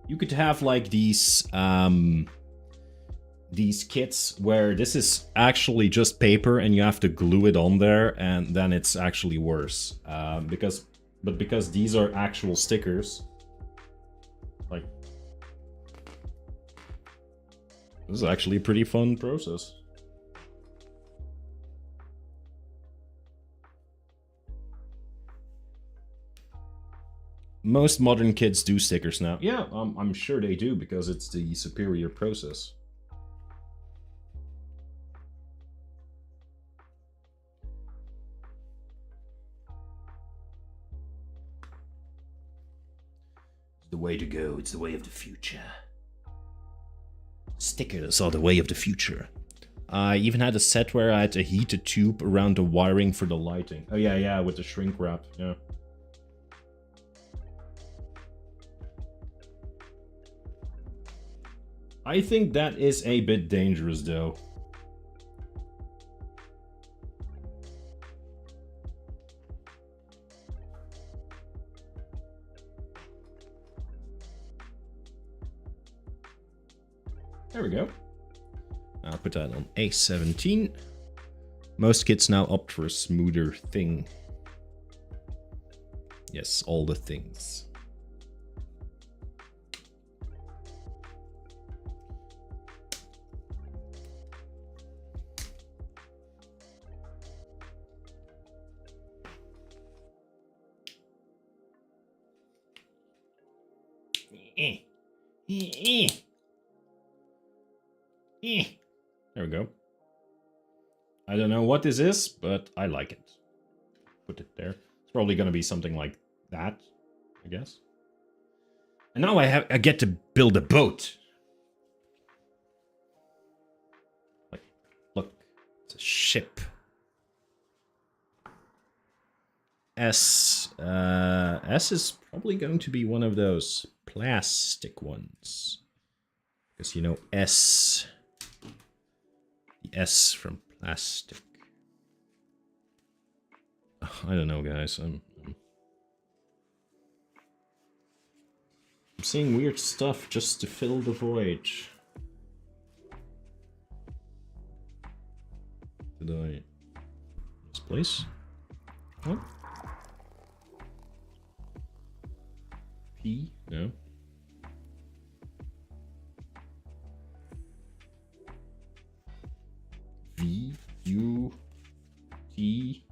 You could have like these kits where this is actually just paper and you have to glue it on there, and then it's actually worse. Because these are actual stickers, like, this is actually a pretty fun process. Most modern kids do stickers now. Yeah, I'm sure they do, because it's the superior process. It's the way to go. It's the way of the future. Stickers are the way of the future. I even had a set where I had to heat a tube around the wiring for the lighting. Oh yeah, with the shrink wrap, yeah. I think that is a bit dangerous, though. There we go. I'll put that on A17. Most kids now opt for a smoother thing. Yes, all the things. There we go. I don't know what this is, but I like it. Put it there. It's probably gonna be something like that, I guess. And now I get to build a boat. Like, look, it's a ship. S is probably going to be one of those plastic ones. Because, you know, S. The S from plastic. I don't know, guys. I'm seeing weird stuff just to fill the void. Did I... This place? What? P? No. V, U, T.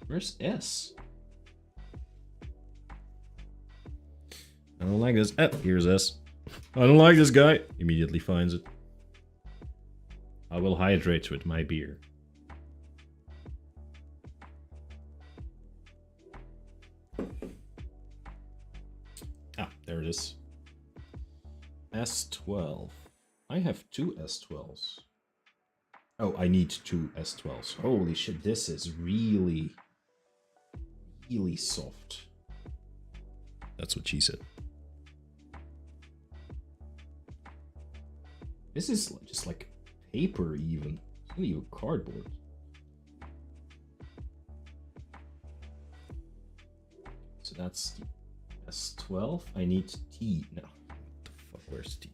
Where's S? I don't like this. Oh, here's S. I don't like this guy. Immediately finds it. I will hydrate with my beer. Ah, there it is. S12. I have two S12s. Oh, I need two S12s. Holy shit, this is really soft. That's what she said. This is just like paper even. It's not even cardboard. So that's the S12. I need T. No. What the fuck? Where's T?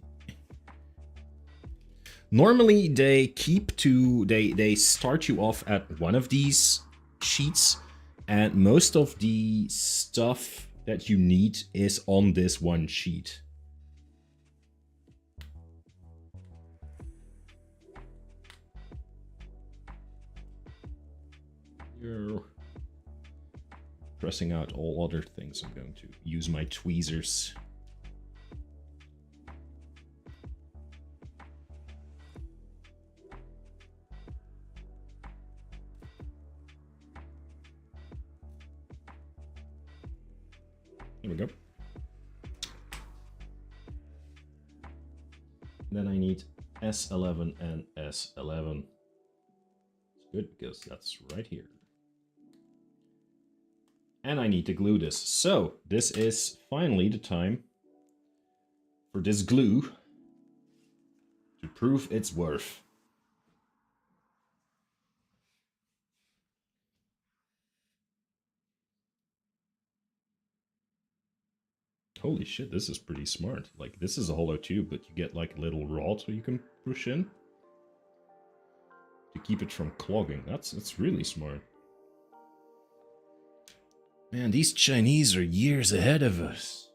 Normally they they start you off at one of these sheets, and most of the stuff that you need is on this one sheet. You're pressing out all other things. I'm going to use my tweezers. There we go. Then I need S11 and S11. It's good because that's right here. And I need to glue this. So this is finally the time for this glue to prove its worth. Holy shit, this is pretty smart. Like, this is a hollow tube, but you get like a little rod so you can push in to keep it from clogging. That's really smart. Man, these Chinese are years ahead of us.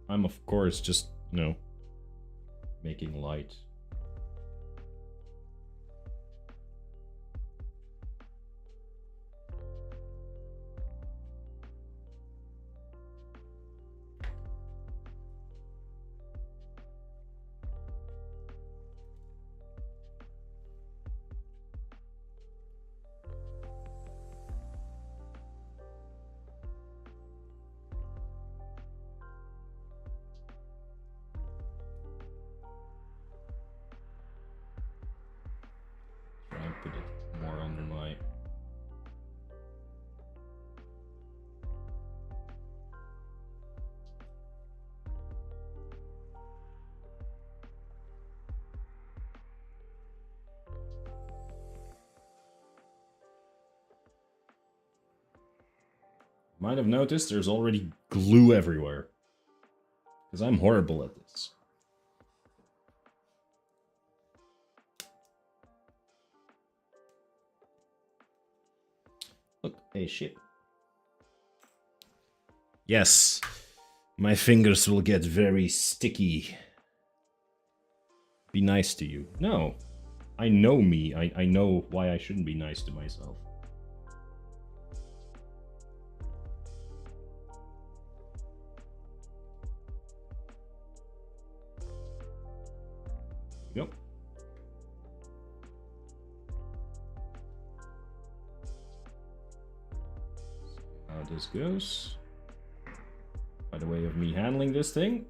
I'm, of course, just, you know, making light. Try and put it more under my... Might have noticed there's already glue everywhere. Because I'm horrible at this. Look, hey, shit. Yes, my fingers will get very sticky. Be nice to you. No, I know me. I know why I shouldn't be nice to myself. Yep. How this goes. By the way of me handling this thing,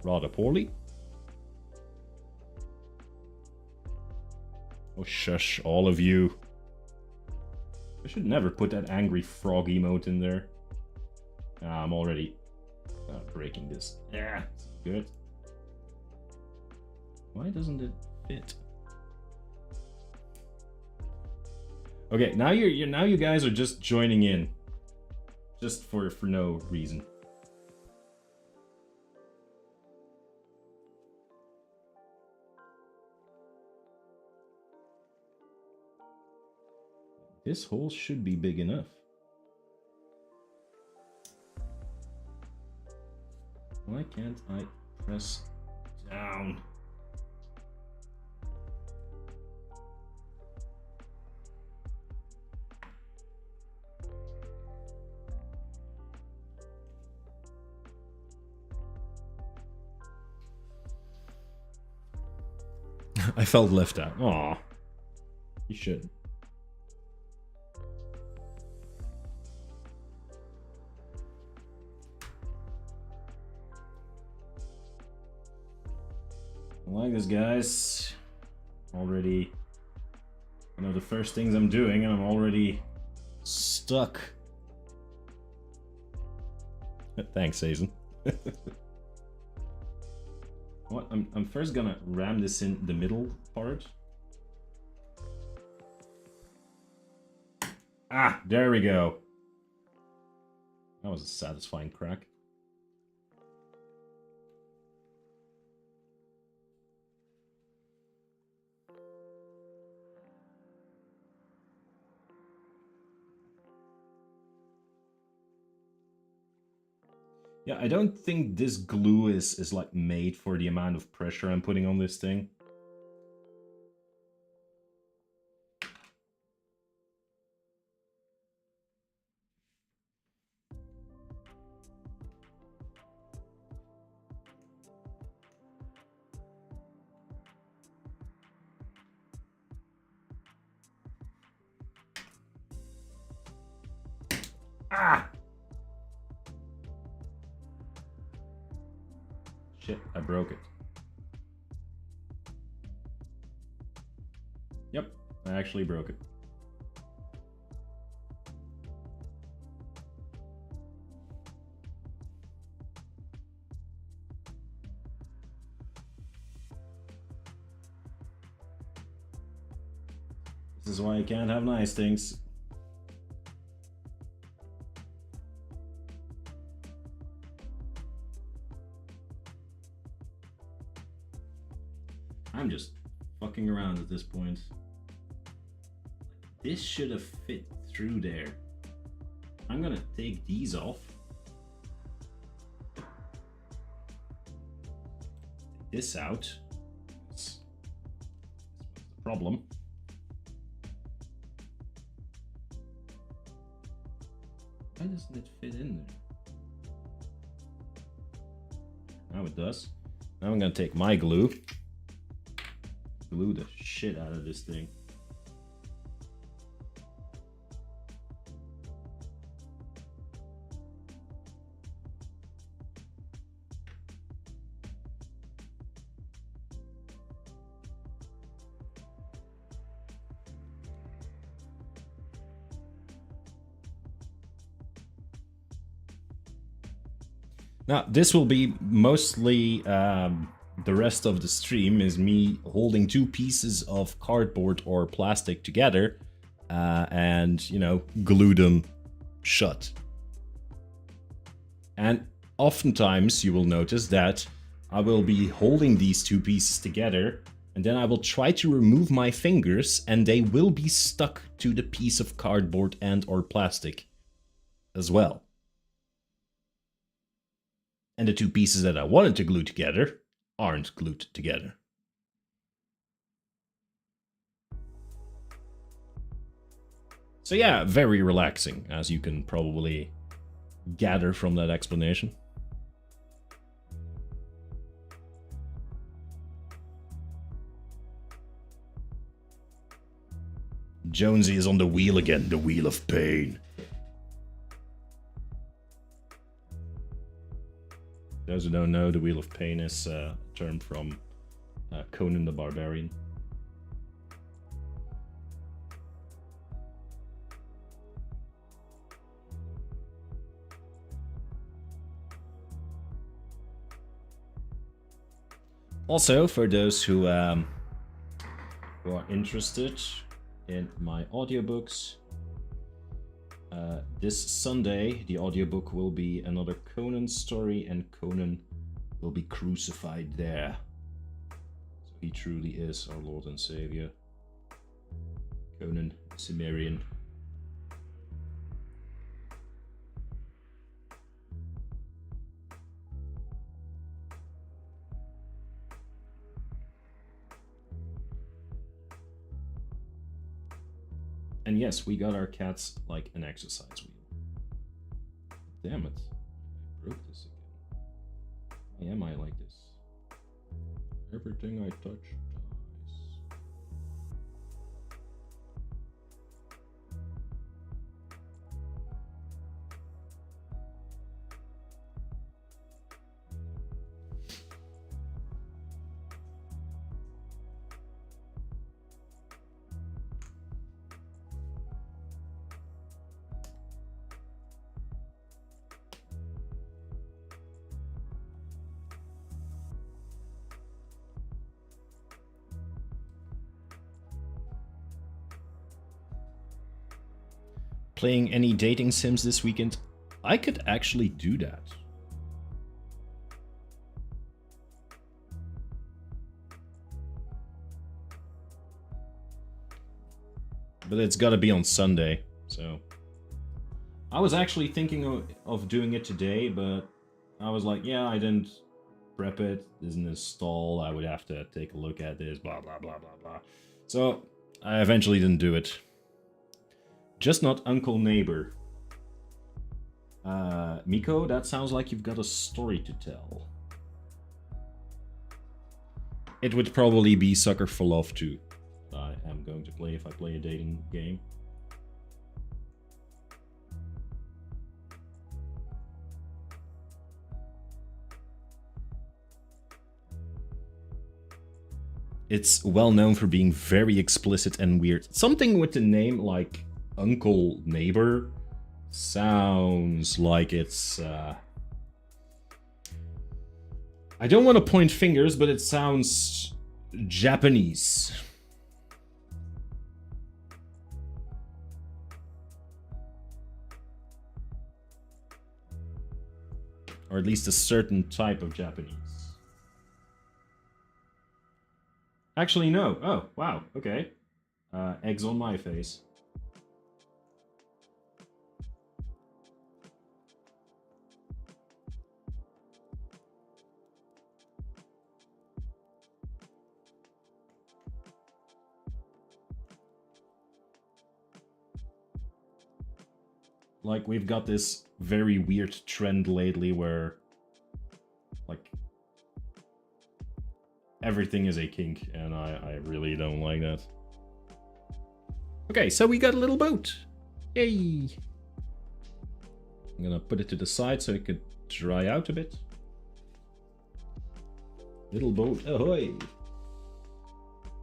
rather poorly. Oh shush, all of you. I should never put that angry frog emote in there. I'm already breaking this. Yeah, good. Why doesn't it fit? Okay, now you guys are just joining in, just for no reason. This hole should be big enough. Why can't I press down? I felt left out. Aw. You should. I like this, guys. Already, you know, the first things I'm doing, and I'm already stuck. Thanks, Aizen. What? I'm first gonna ram this in the middle part. Ah, there we go. That was a satisfying crack. Yeah, I don't think this glue is like made for the amount of pressure I'm putting on this thing. Ah! Shit, I broke it. Yep, I actually broke it. This is why I can't have nice things. I'm just fucking around at this point. This should have fit through there. I'm gonna take these off. Take this out. This was the problem. Why doesn't it fit in there? Now it does. Now I'm gonna take my glue. Glue the shit out of this thing. Now, this will be mostly the rest of the stream is me holding two pieces of cardboard or plastic together and, you know, glue them shut. And oftentimes you will notice that I will be holding these two pieces together and then I will try to remove my fingers and they will be stuck to the piece of cardboard and or plastic as well. And the two pieces that I wanted to glue together aren't glued together. So yeah, very relaxing, as you can probably gather from that explanation. Jonesy is on the wheel again, the wheel of pain. Those who don't know, the Wheel of Pain is a term from Conan the Barbarian. Also, for those who are interested in my audiobooks, this Sunday, the audiobook will be another Conan story, and Conan will be crucified there. So he truly is our Lord and Savior. Conan Cimmerian. And yes, we got our cats like an exercise wheel. Damn it. I broke this again. Why am I like this? Everything I touch dies. Playing any dating sims this weekend? I could actually do that. But it's gotta be on Sunday, so... I was actually thinking of doing it today, but I was like, yeah, I didn't prep it, isn't installed, I would have to take a look at this, blah blah blah blah blah. So, I eventually didn't do it. Just not Uncle Neighbor. Miko, that sounds like you've got a story to tell. It would probably be Sucker for Love 2. I am going to play if I play a dating game. It's well known for being very explicit and weird. Something with the name like Uncle Neighbor sounds like it's I don't want to point fingers, but it sounds Japanese. Or at least a certain type of Japanese. Actually, no. Oh, wow. Okay. Eggs on my face. Like, we've got this very weird trend lately where, like, everything is a kink, and I really don't like that. Okay, so we got a little boat. Yay! I'm gonna put it to the side so it could dry out a bit. Little boat, ahoy!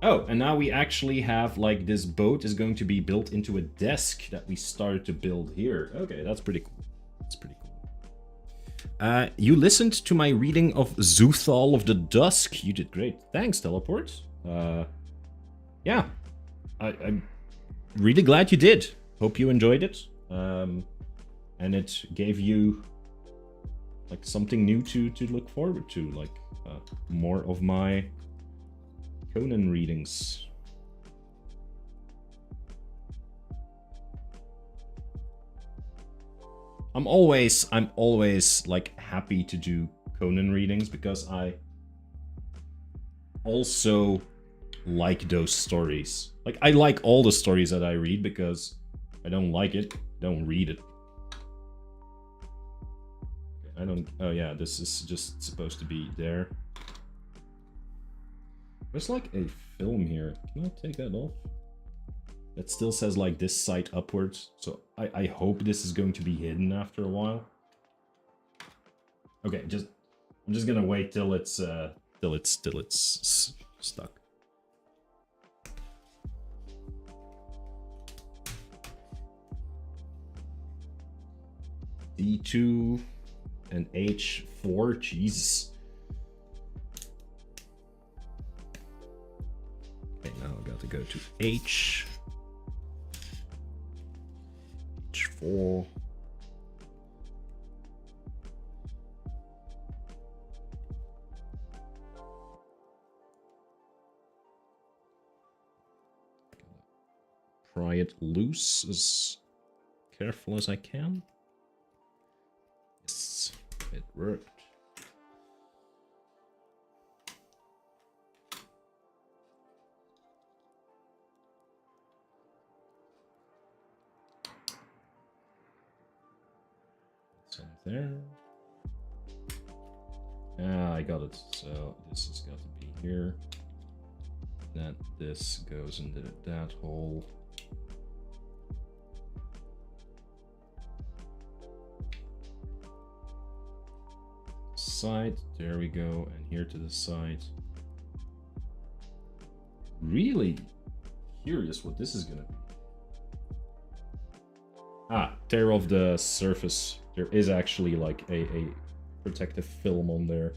Oh, and now we actually have, like, this boat is going to be built into a desk that we started to build here. Okay, that's pretty cool. That's pretty cool. You listened to my reading of Zuthal of the Dusk. You did great. Thanks, Teleport. Yeah. I'm really glad you did. Hope you enjoyed it. And it gave you, like, something new to look forward to. Like, more of my Conan readings. I'm always like happy to do Conan readings because I also like those stories. Like, I like all the stories that I read because I don't like it, don't read it. I don't. Oh yeah, this is just supposed to be there. There's like a film here. Can I take that off? That still says like this side upwards. So I hope this is going to be hidden after a while. Okay, I'm just gonna wait till it's stuck. D2 and H4. Jesus. Okay, now I got to go to H4. Pry it loose as careful as I can. Yes, it worked. There. Ah, I got it. So this has got to be here. Then this goes into that hole. Side, there we go, and here to the side. Really curious what this is gonna be. Ah, tear off the surface. There is actually like a protective film on there.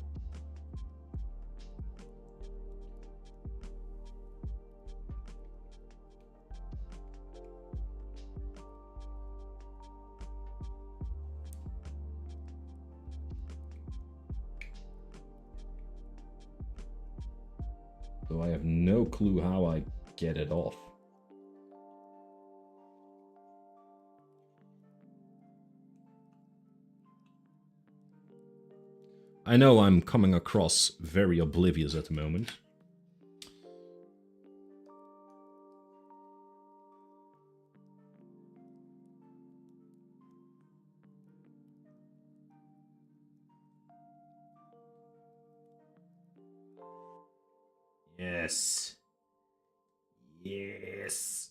So I have no clue how I get it off. I know I'm coming across very oblivious at the moment. Yes. Yes.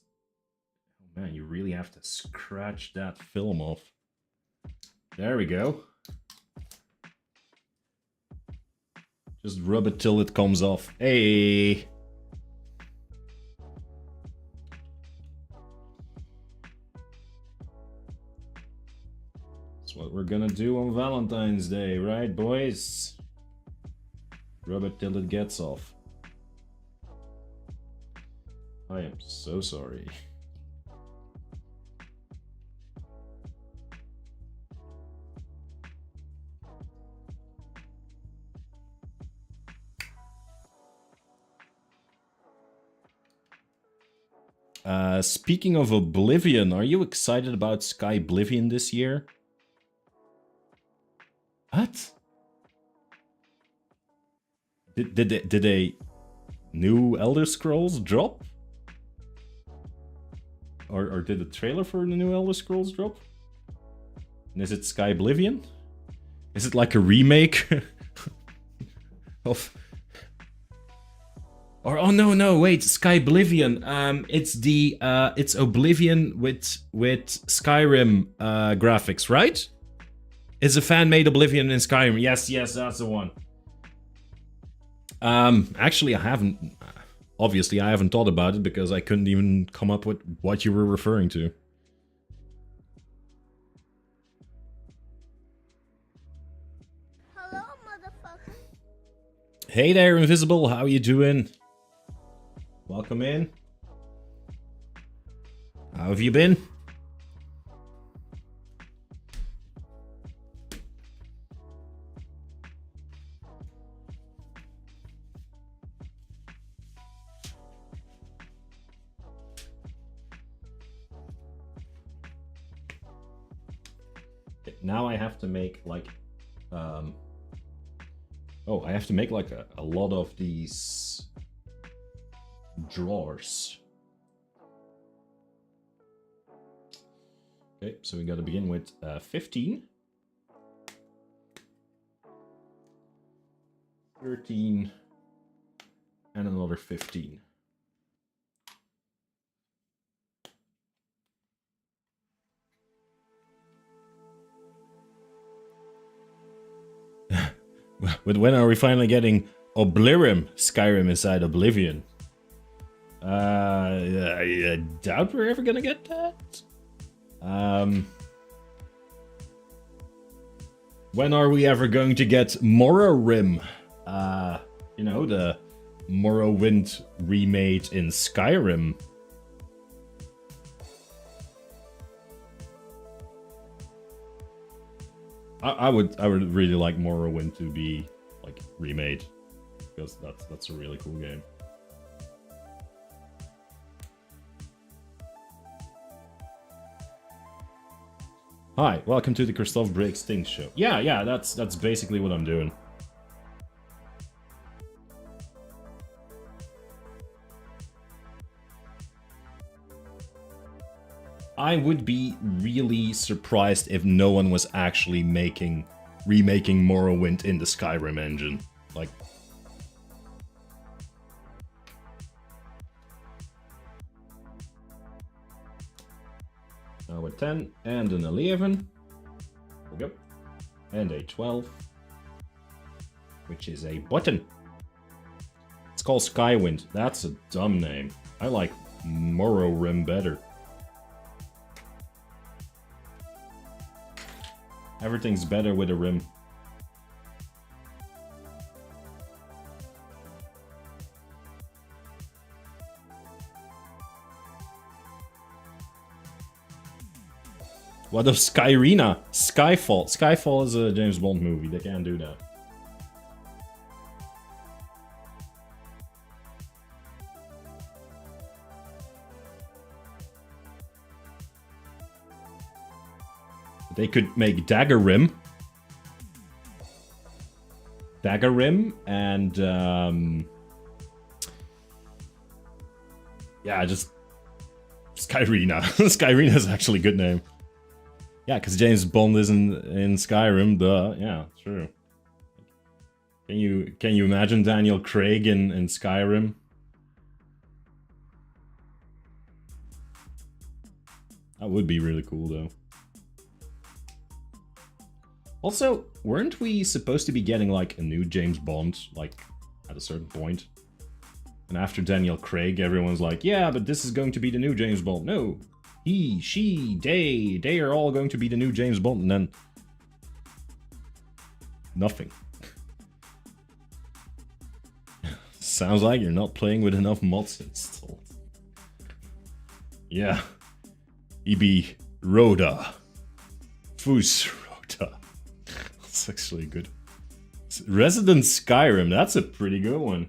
Oh man, you really have to scratch that film off. There we go. Just rub it till it comes off. Hey! That's what we're gonna do on Valentine's Day, right, boys? Rub it till it gets off. I am so sorry. Speaking of Oblivion, are you excited about Sky Oblivion this year? What? Did a new Elder Scrolls drop? Or did the trailer for the new Elder Scrolls drop? And is it Sky Oblivion? Is it like a remake of... Or oh no wait, Sky Oblivion. It's Oblivion with Skyrim graphics, right? It's a fan-made Oblivion in Skyrim. Yes, that's the one. Actually, I haven't. Obviously, I haven't thought about it because I couldn't even come up with what you were referring to. Hello, motherfucker. Hey there, Invisible. How you doing? Welcome in. How have you been? Now I have to make like, I have to make like a lot of these drawers. Okay, so we gotta begin with 15. 13. And another 15. But when are we finally getting Oblivion Skyrim inside Oblivion? I doubt we're ever gonna get that. When are we ever going to get Morrowind? You know, the Morrowind remade in Skyrim. I would really like Morrowind to be like remade, because that's a really cool game. Hi, welcome to the Christoph Breaks Things show. Yeah, that's basically what I'm doing. I would be really surprised if no one was actually remaking Morrowind in the Skyrim engine. Like, now a 10 and an 11. There we go. And a 12, which is a button. It's called Skywind. That's a dumb name. I like Morrowind better. Everything's better with a rim. What of Skyrina? Skyfall. Skyfall is a James Bond movie. They can't do that. They could make Daggerrim. And yeah, just Skyrina. Skyrina is actually a good name. Yeah, because James Bond is in Skyrim. Duh. Yeah, true. Can you imagine Daniel Craig in Skyrim? That would be really cool, though. Also, weren't we supposed to be getting, like, a new James Bond, like, at a certain point? And after Daniel Craig, everyone's like, yeah, but this is going to be the new James Bond. No. He, she, they are all going to be the new James Bond, and then... nothing. Sounds like you're not playing with enough mods installed. Yeah. EB Rhoda. Fus Rhoda. That's actually good. Resident Skyrim, that's a pretty good one.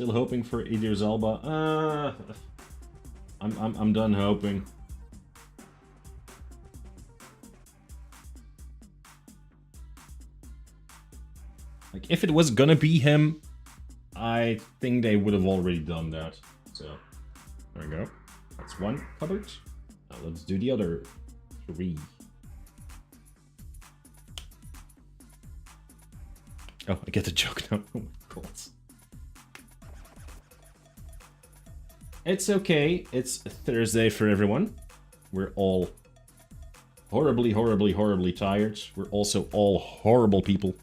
Still hoping for Idris Elba. I'm done hoping. Like, if it was gonna be him, I think they would have already done that. So, there we go. That's one cupboard. Now let's do the other 3. Oh, I get the joke now. Oh my god. It's okay. It's Thursday for everyone. We're all horribly, horribly, horribly tired. We're also all horrible people.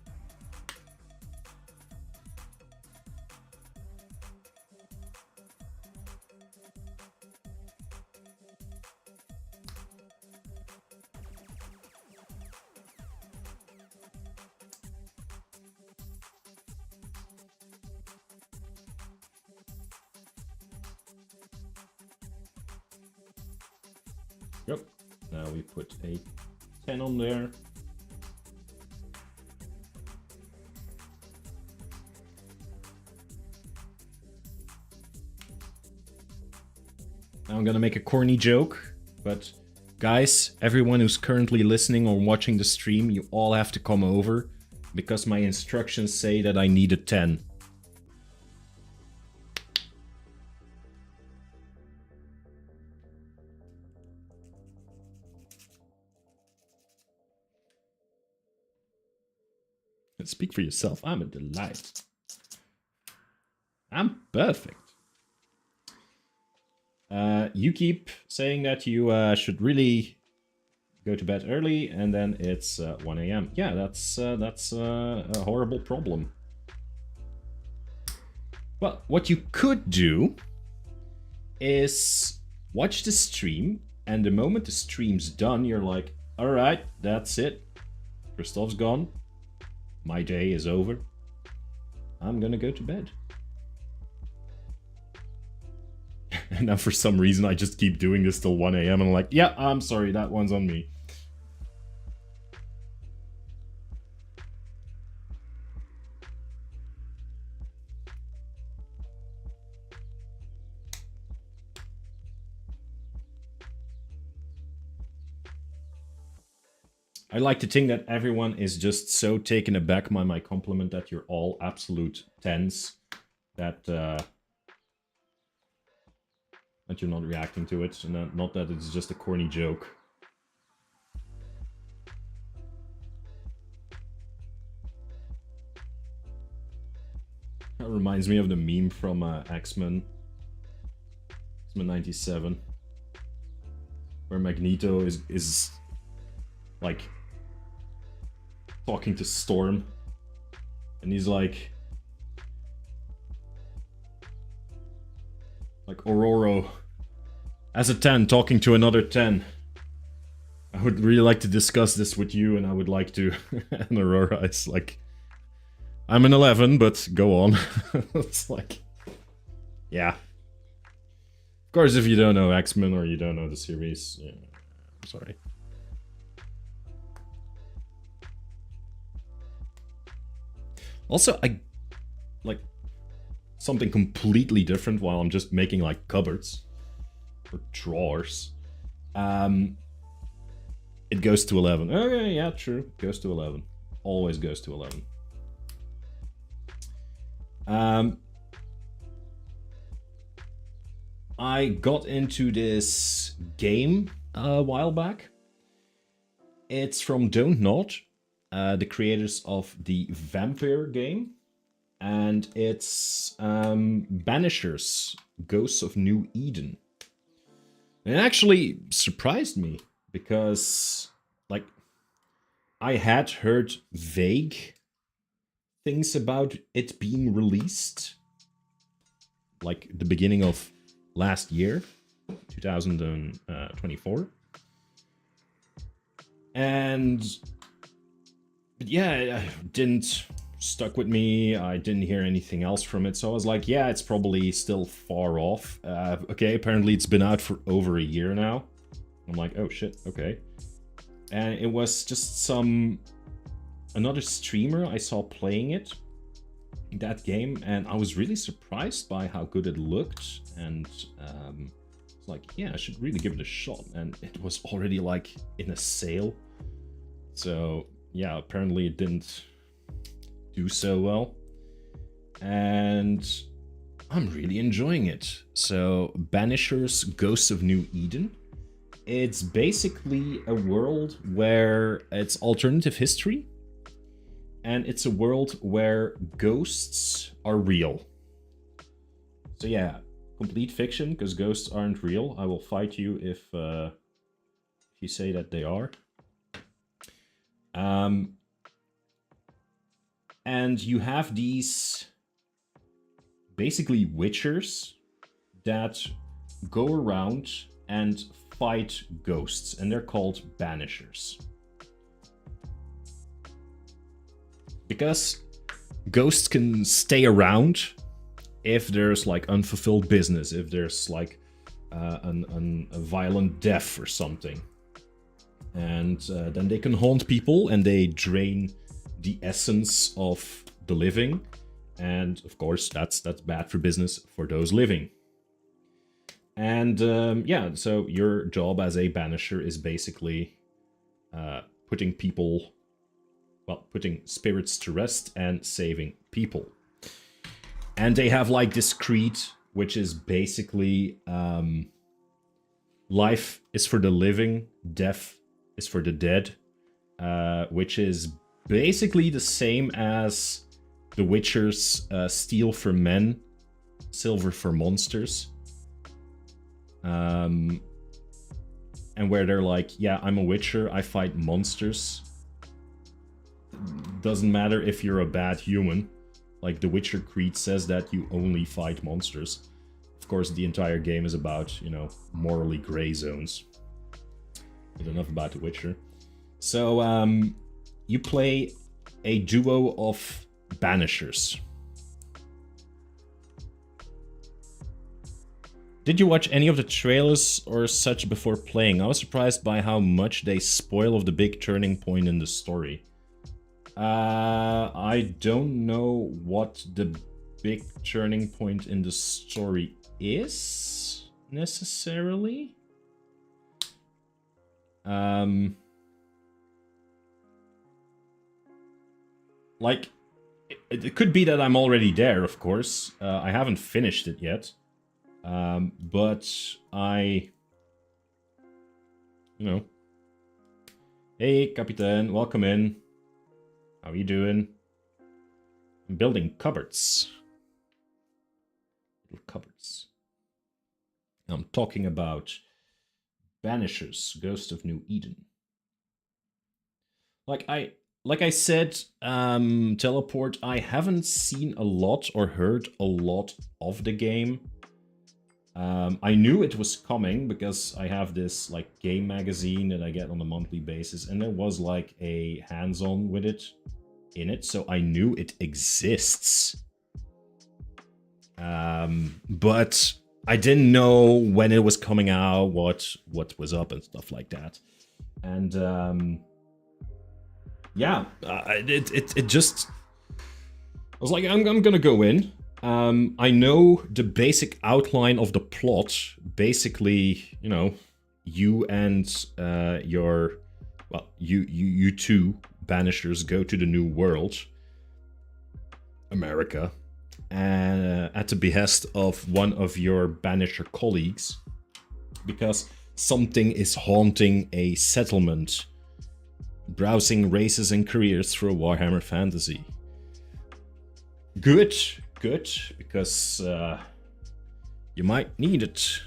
Yep. Now we put a 10 on there. Now I'm gonna make a corny joke, but guys, everyone who's currently listening or watching the stream, you all have to come over because my instructions say that I need a 10. Speak for yourself. I'm a delight. I'm perfect. You keep saying that you should really go to bed early, and then it's 1 a.m. Yeah, that's a horrible problem. Well, what you could do is watch the stream, and the moment the stream's done, you're like, all right, that's it. Christoph's gone. My day is over. I'm gonna go to bed. And now for some reason I just keep doing this till 1 a.m. and I'm like, yeah, I'm sorry, that one's on me. I like to think that everyone is just so taken aback by my compliment that you're all absolute 10s. That that you're not reacting to it, and not that it's just a corny joke. That reminds me of the meme from X-Men 97, where Magneto is like talking to Storm, and he's like Aurora as a 10 talking to another 10. I would really like to discuss this with you, and I would like to. And Aurora is like, I'm an 11, but go on. It's like, yeah. Of course, if you don't know X-Men or you don't know the series, yeah, I'm sorry. Also, I like something completely different while I'm just making like cupboards or drawers. It goes to 11. Okay, yeah, true. Goes to 11. Always goes to 11. I got into this game a while back. It's from Don't Nod, the creators of the Vampire game. And it's Banishers, Ghosts of New Eden. And it actually surprised me because, like, I had heard vague things about it being released, like the beginning of last year, 2024. But yeah, it didn't stuck with me. I didn't hear anything else from it, so I was like, yeah, it's probably still far off. Okay, apparently it's been out for over a year now. I'm like, oh shit, okay. And it was just another streamer I saw playing it, that game, and I was really surprised by how good it looked, and it's like, yeah, I should really give it a shot, and it was already like in a sale. So yeah, apparently it didn't do so well, and I'm really enjoying it. So Banishers Ghosts of New Eden. It's basically a world where it's alternative history, and it's a world where ghosts are real. So yeah, complete fiction, because ghosts aren't real. I will fight you if you say that they are. And you have these basically witchers that go around and fight ghosts, and they're called banishers. Because ghosts can stay around if there's like unfulfilled business, if there's like a violent death or something. And then they can haunt people, and they drain the essence of the living. And of course, that's bad for business for those living. And yeah, so your job as a banisher is basically putting spirits to rest and saving people. And they have like this creed, which is basically life is for the living, death is for the dead, which is basically the same as the Witcher's steel for men, silver for monsters. And where they're like, yeah, I'm a Witcher, I fight monsters. Doesn't matter if you're a bad human. Like, the Witcher Creed says that you only fight monsters. Of course, the entire game is about, you know, morally gray zones. But enough about The Witcher. So, you play a duo of banishers. Did you watch any of the trailers or such before playing? I was surprised by how much they spoil of the big turning point in the story. I don't know what the big turning point in the story is, necessarily. Like, it could be that I'm already there, of course. I haven't finished it yet. But I... You know. Hey, Captain, welcome in. How are you doing? I'm building cupboards. Little cupboards. I'm talking about Banishers, Ghost of New Eden. Like I said, Teleport, I haven't seen a lot or heard a lot of the game. I knew it was coming because I have this like game magazine that I get on a monthly basis, and there was like a hands-on with it in it, so I knew it exists. But I didn't know when it was coming out, what was up and stuff like that. And yeah, it just, I was like, I'm gonna go in. I know the basic outline of the plot. Basically, you know, you and you two banishers go to the new world, America, and at the behest of one of your banisher colleagues, because something is haunting a settlement, browsing races and careers through a Warhammer fantasy. Good, because you might need it.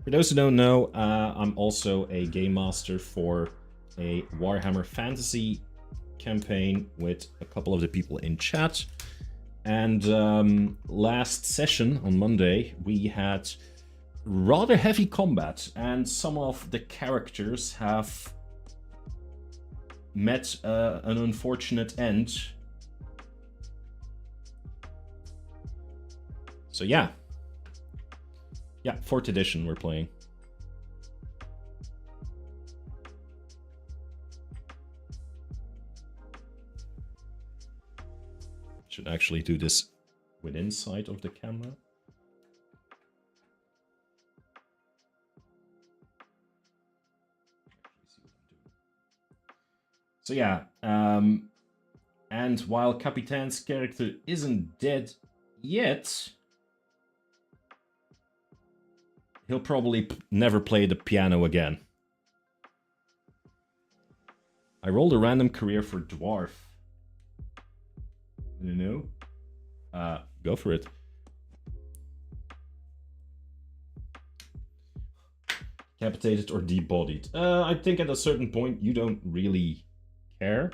For those who don't know, I'm also a game master for a Warhammer fantasy campaign with a couple of the people in chat. And last session on Monday, we had rather heavy combat, and some of the characters have met an unfortunate end. So yeah, 4th edition we're playing. Should actually do this within sight of the camera. So yeah, and while Capitan's character isn't dead yet, he'll probably never play the piano again. I rolled a random career for Dwarf. You know? Go for it. Decapitated or debodied. I think at a certain point you don't really care.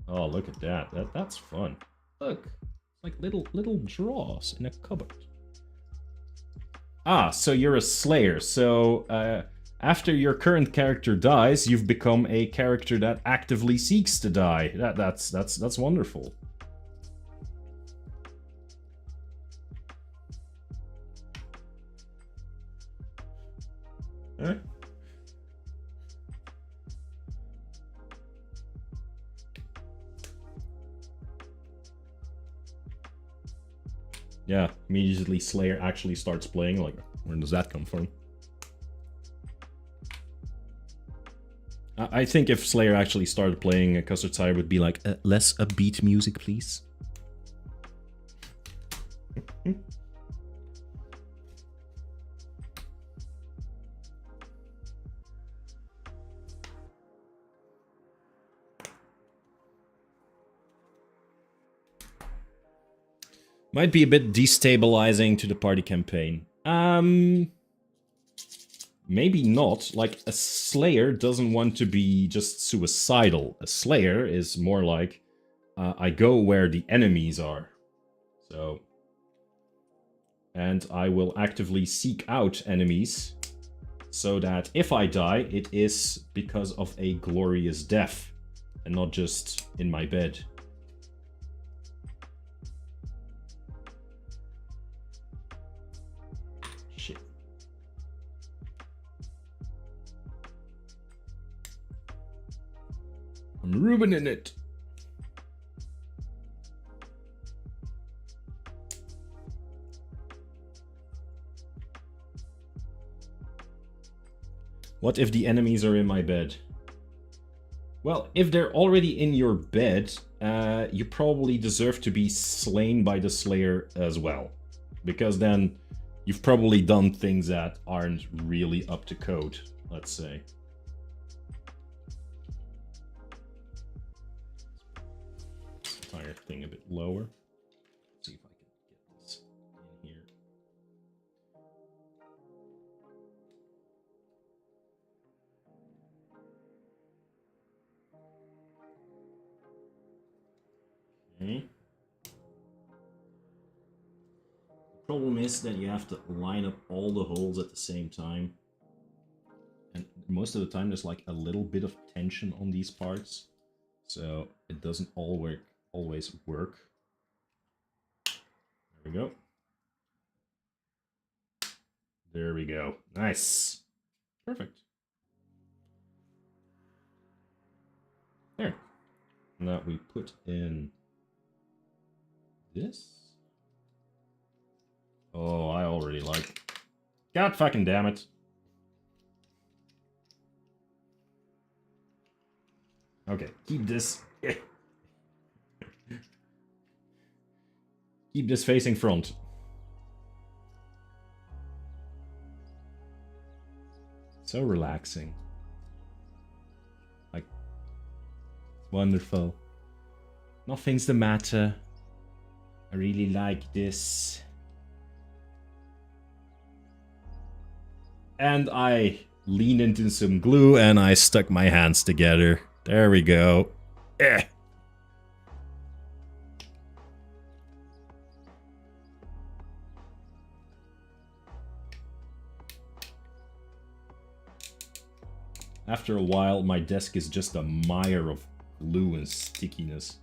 Oh, look at that. That's fun. Look, it's like little drawers in a cupboard. Ah, so you're a slayer. So after your current character dies, you've become a character that actively seeks to die. That's wonderful. Huh? Yeah, immediately Slayer actually starts playing. Like, where does that come from? I think if Slayer actually started playing, Custard Sire would be like, less upbeat music, please. Might be a bit destabilizing to the party campaign. Maybe not. Like, a Slayer doesn't want to be just suicidal. A Slayer is more like, I go where the enemies are. So... And I will actively seek out enemies, so that if I die, it is because of a glorious death, and not just in my bed. Shit. I'm ruining it. What if the enemies are in my bed? Well, if they're already in your bed, you probably deserve to be slain by the Slayer as well. Because then you've probably done things that aren't really up to code, let's say. Entire thing a bit lower. Let's see if I can get this in here. Okay. The problem is that you have to line up all the holes at the same time. And most of the time there's like a little bit of tension on these parts. So it doesn't always work. There we go. There we go. Nice. Perfect. There. Now we put in this. Oh, I already like. God fucking damn it. Okay, keep this. Keep this facing front. So relaxing. Like, wonderful. Nothing's the matter. I really like this. And I leaned into some glue and I stuck my hands together. There we go. Eh. After a while, my desk is just a mire of glue and stickiness.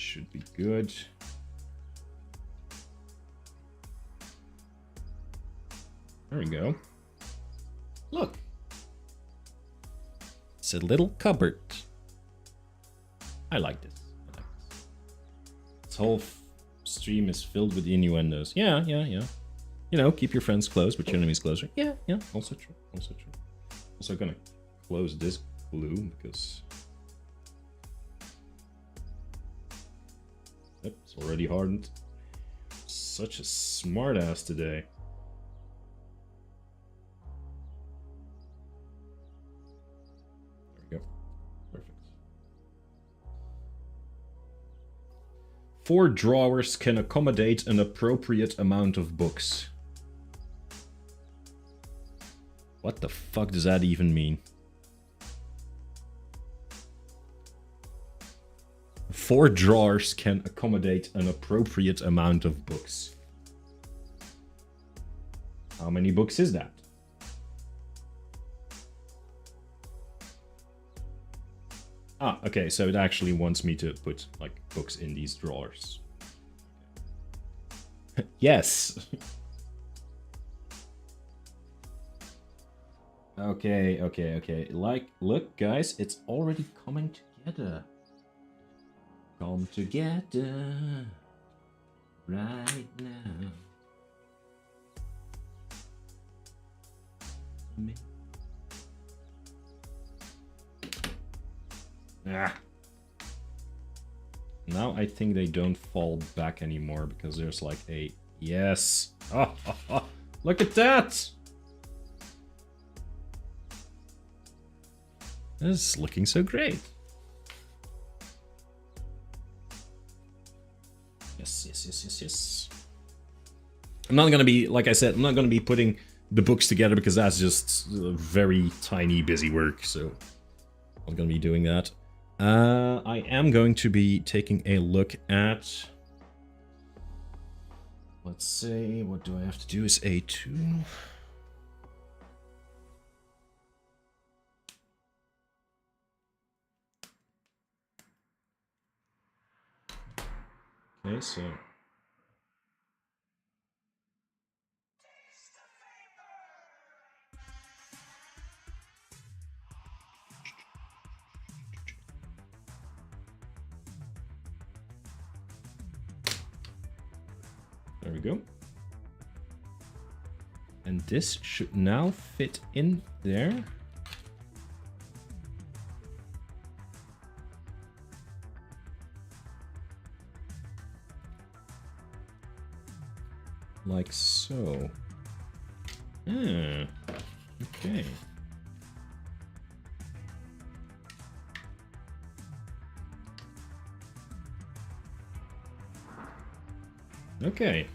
should be good. There we go. Look. It's a little cupboard. I like this. This whole stream is filled with innuendos. Yeah. You know, keep your friends close, but your enemies closer. Yeah. Also true. Also gonna close this glue because it's already hardened. Such a smart ass today. There we go. Perfect. 4 drawers can accommodate an appropriate amount of books. What the fuck does that even mean? 4 drawers can accommodate an appropriate amount of books. How many books is that? Ah, okay, so it actually wants me to put, like, books in these drawers. Yes! Okay. Like, look, guys, it's already coming together. Come together right now. Now I think they don't fall back anymore because there's like a... Yes! Oh, look at that! This is looking so great. Yes. I'm not gonna be, like I said, I'm not gonna be putting the books together because that's just very tiny busy work, so I'm not gonna be doing that. I am going to be taking a look at... Let's see, what do I have to do? Is A2. Okay, so... There we go. And this should now fit in there. Like so. Okay. Okay.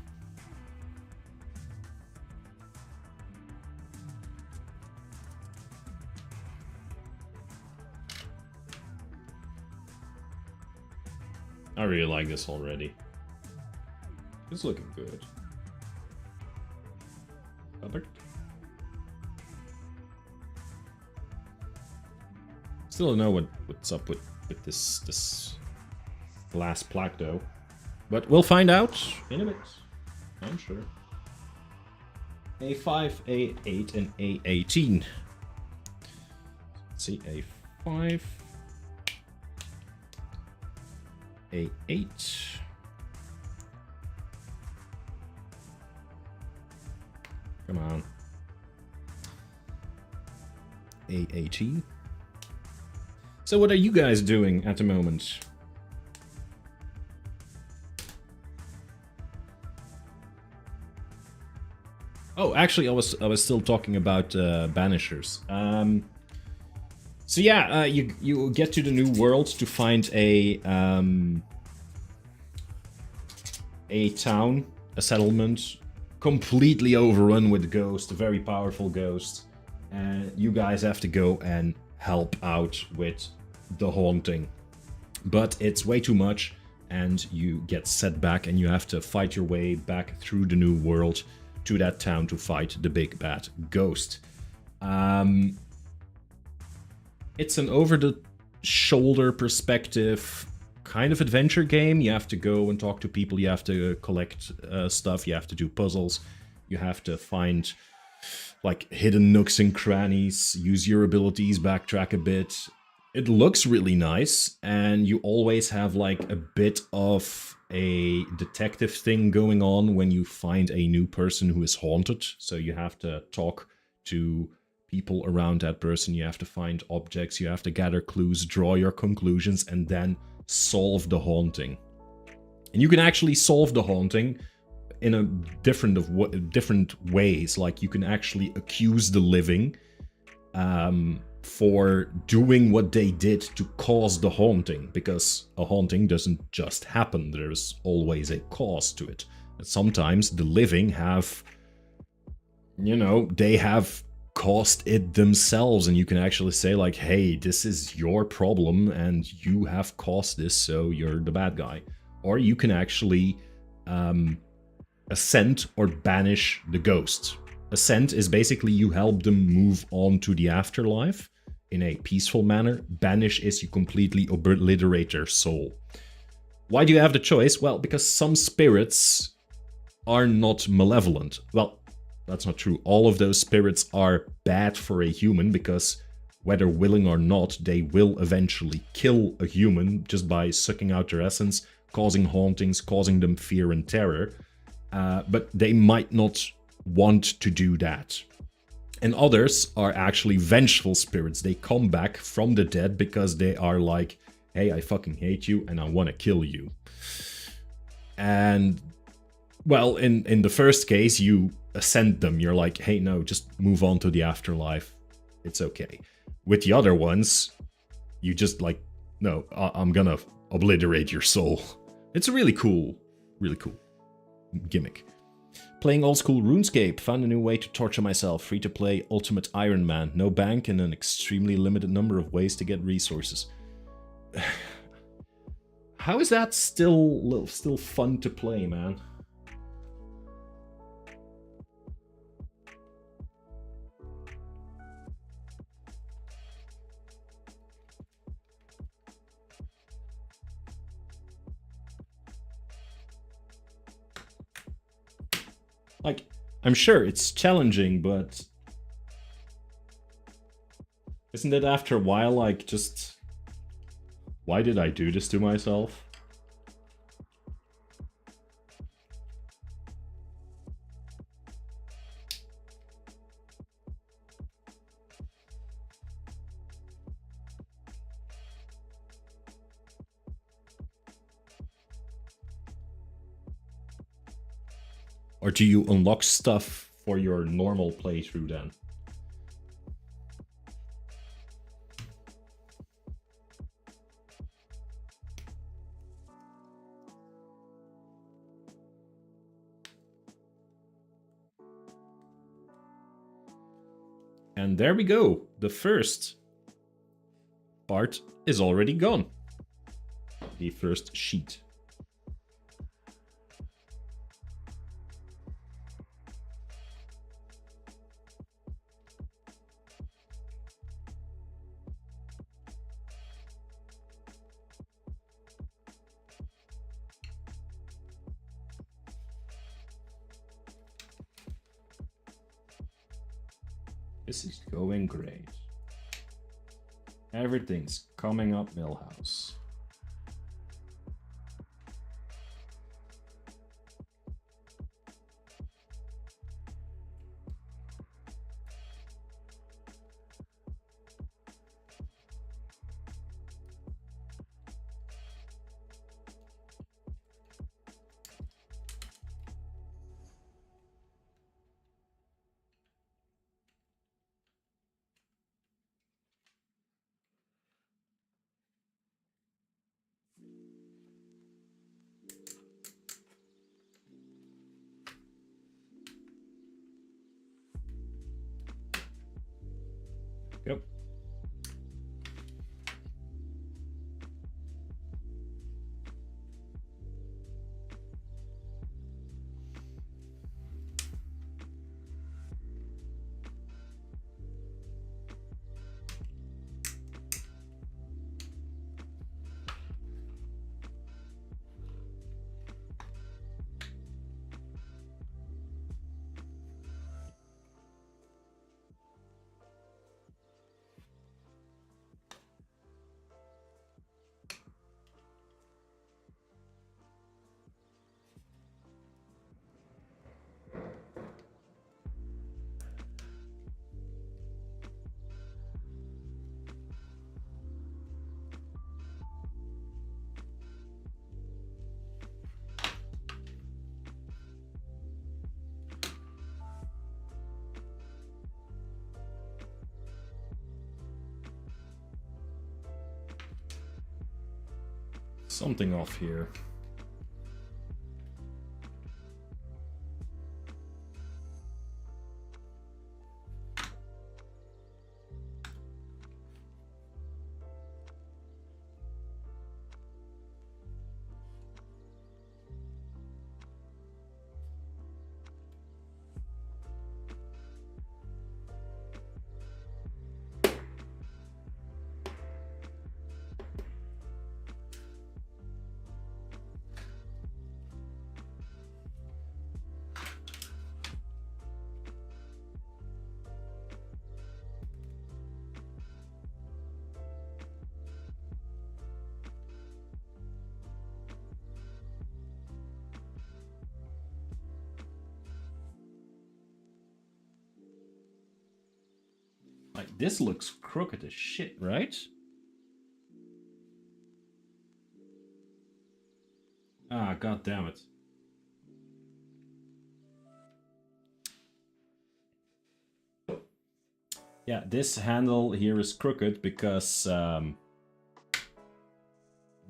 I really like this already. It's looking good. Perfect. Still don't know what's up with this last plaque though. But we'll find out in a bit, I'm sure. A5, A8, and A18. Let's see, A5, A8. Come on. A18. So what are you guys doing at the moment? Oh, actually, I was still talking about banishers. So yeah, you get to the new world to find a town, a settlement, completely overrun with ghosts, a very powerful ghost, and you guys have to go and help out with the haunting. But it's way too much, and you get set back, and you have to fight your way back through the new world to that town to fight the big bad ghost. It's an over-the-shoulder perspective kind of adventure game. You have to go and talk to people, you have to collect stuff, you have to do puzzles, you have to find like hidden nooks and crannies, use your abilities, backtrack a bit. It looks really nice, and you always have like a bit of a detective thing going on when you find a new person who is haunted. So you have to talk to people around that person, you have to find objects, you have to gather clues, draw your conclusions, and then solve the haunting. And you can actually solve the haunting in a different ways. Like you can actually accuse the living for doing what they did to cause the haunting, because a haunting doesn't just happen. There's always a cause to it. And sometimes the living have, you know, they have caused it themselves, and you can actually say like, hey, this is your problem and you have caused this, so you're the bad guy. Or you can actually ascend or banish the ghosts. Ascend is basically you help them move on to the afterlife in a peaceful manner. Banish is you completely obliterate their soul. Why do you have the choice? Well, because some spirits are not malevolent. Well, that's not true. All of those spirits are bad for a human, because whether willing or not, they will eventually kill a human just by sucking out their essence, causing hauntings, causing them fear and terror. But they might not want to do that. And others are actually vengeful spirits. They come back from the dead because they are like, hey, I fucking hate you and I want to kill you. And, well, in the first case, you ascend them. You're like, hey, no, just move on to the afterlife. It's okay. With the other ones, you just like, no, I'm gonna obliterate your soul. It's a really cool gimmick. Playing old school RuneScape, found a new way to torture myself. Free to play Ultimate Iron Man. No bank and an extremely limited number of ways to get resources. How is that still fun to play, man? Like, I'm sure it's challenging, but isn't it after a while like just, why did I do this to myself? Or do you unlock stuff for your normal playthrough then? And there we go. The first part is already gone. The first sheet. This is going great. Everything's coming up Millhouse. something off here. Like, this looks crooked as shit, right? Ah, god damn it. Yeah, this handle here is crooked because the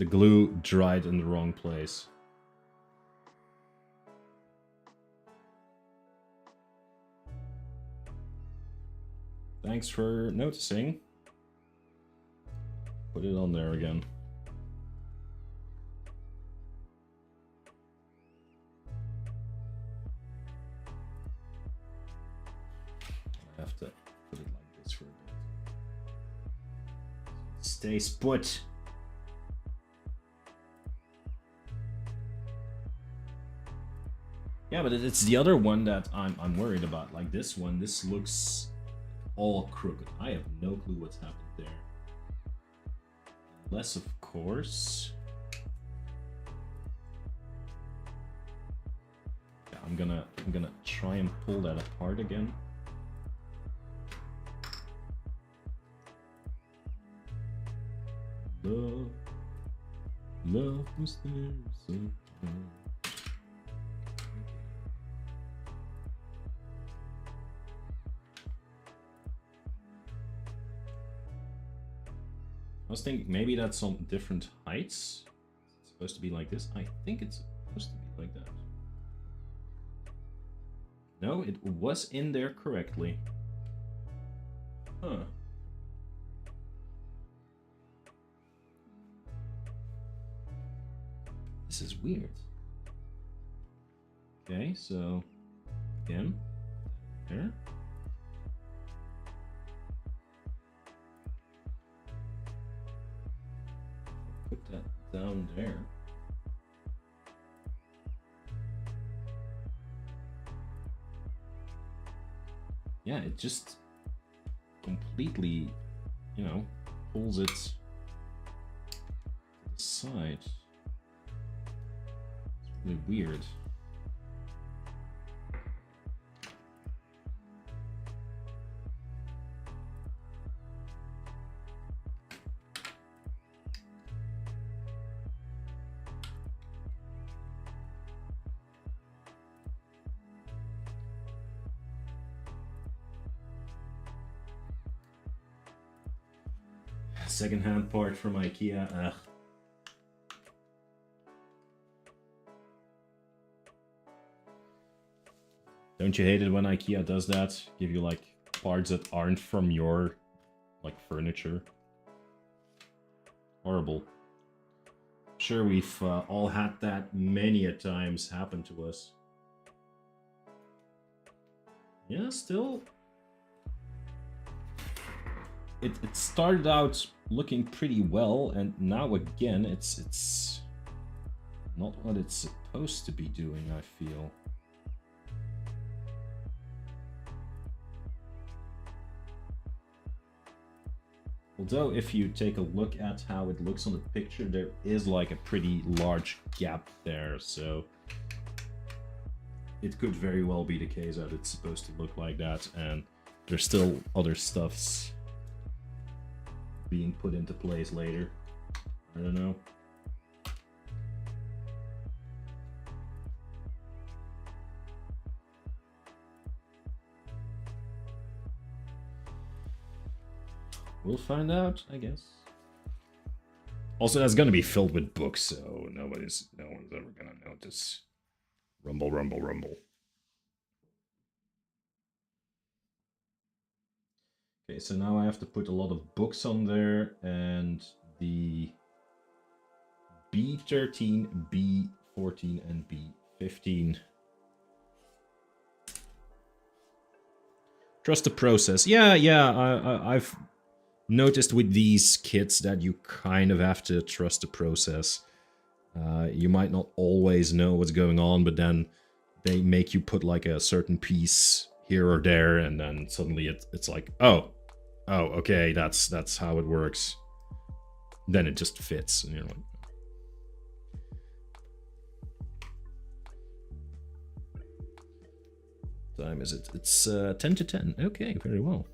glue dried in the wrong place. Thanks for noticing. Put it on there again. I have to put it like this for a bit. Stays put. Yeah, but it's the other one that I'm worried about. Like this one, this looks all crooked. I have no clue what's happened there. Unless, of course. Yeah, I'm gonna try and pull that apart again. Love was there so long. I was thinking maybe that's on different heights. It's supposed to be like this. I think it's supposed to be like that. No, it was in there correctly. Huh. This is weird. Okay, so again, there. Put that down there. Yeah, it just completely, you know, pulls it to the side. It's really weird. Second-hand part from IKEA. Ugh. Don't you hate it when IKEA does that? Give you like parts that aren't from your like furniture. Horrible. Sure, we've all had that many a times happen to us. Yeah, still. It started out looking pretty well, and now again, it's not what it's supposed to be doing, I feel. Although, if you take a look at how it looks on the picture, there is like a pretty large gap there, so it could very well be the case that it's supposed to look like that, and there's still other stuffs being put into place later. I don't know. We'll find out, I guess. Also, that's gonna be filled with books, so no one's ever gonna notice. Rumble, rumble, rumble. Okay, so now I have to put a lot of books on there, and the B13, B14, and B15. Trust the process. Yeah, I've noticed with these kits that you kind of have to trust the process. You might not always know what's going on, but then they make you put like a certain piece here or there, and then suddenly it's like, oh, okay, that's how it works. Then it just fits, and you're like, what time is it? It's 10 to 10. Okay, very well.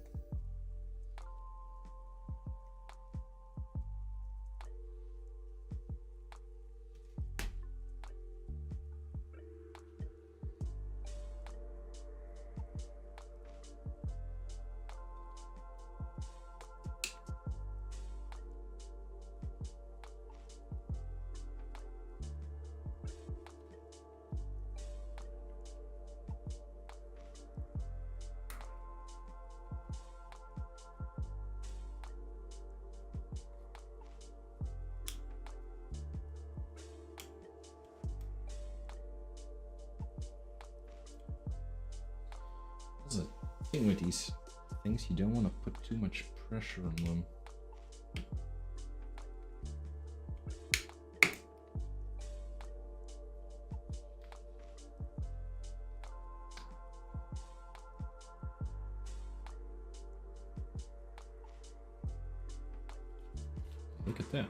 There's a thing with these things, you don't want to put too much pressure on them. Look at that.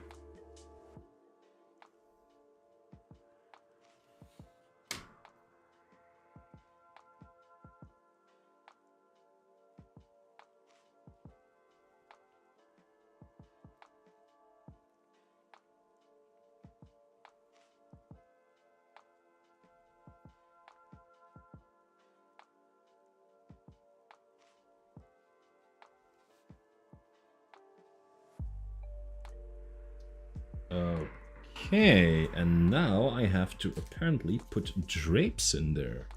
Okay, and now I have to apparently put drapes in there.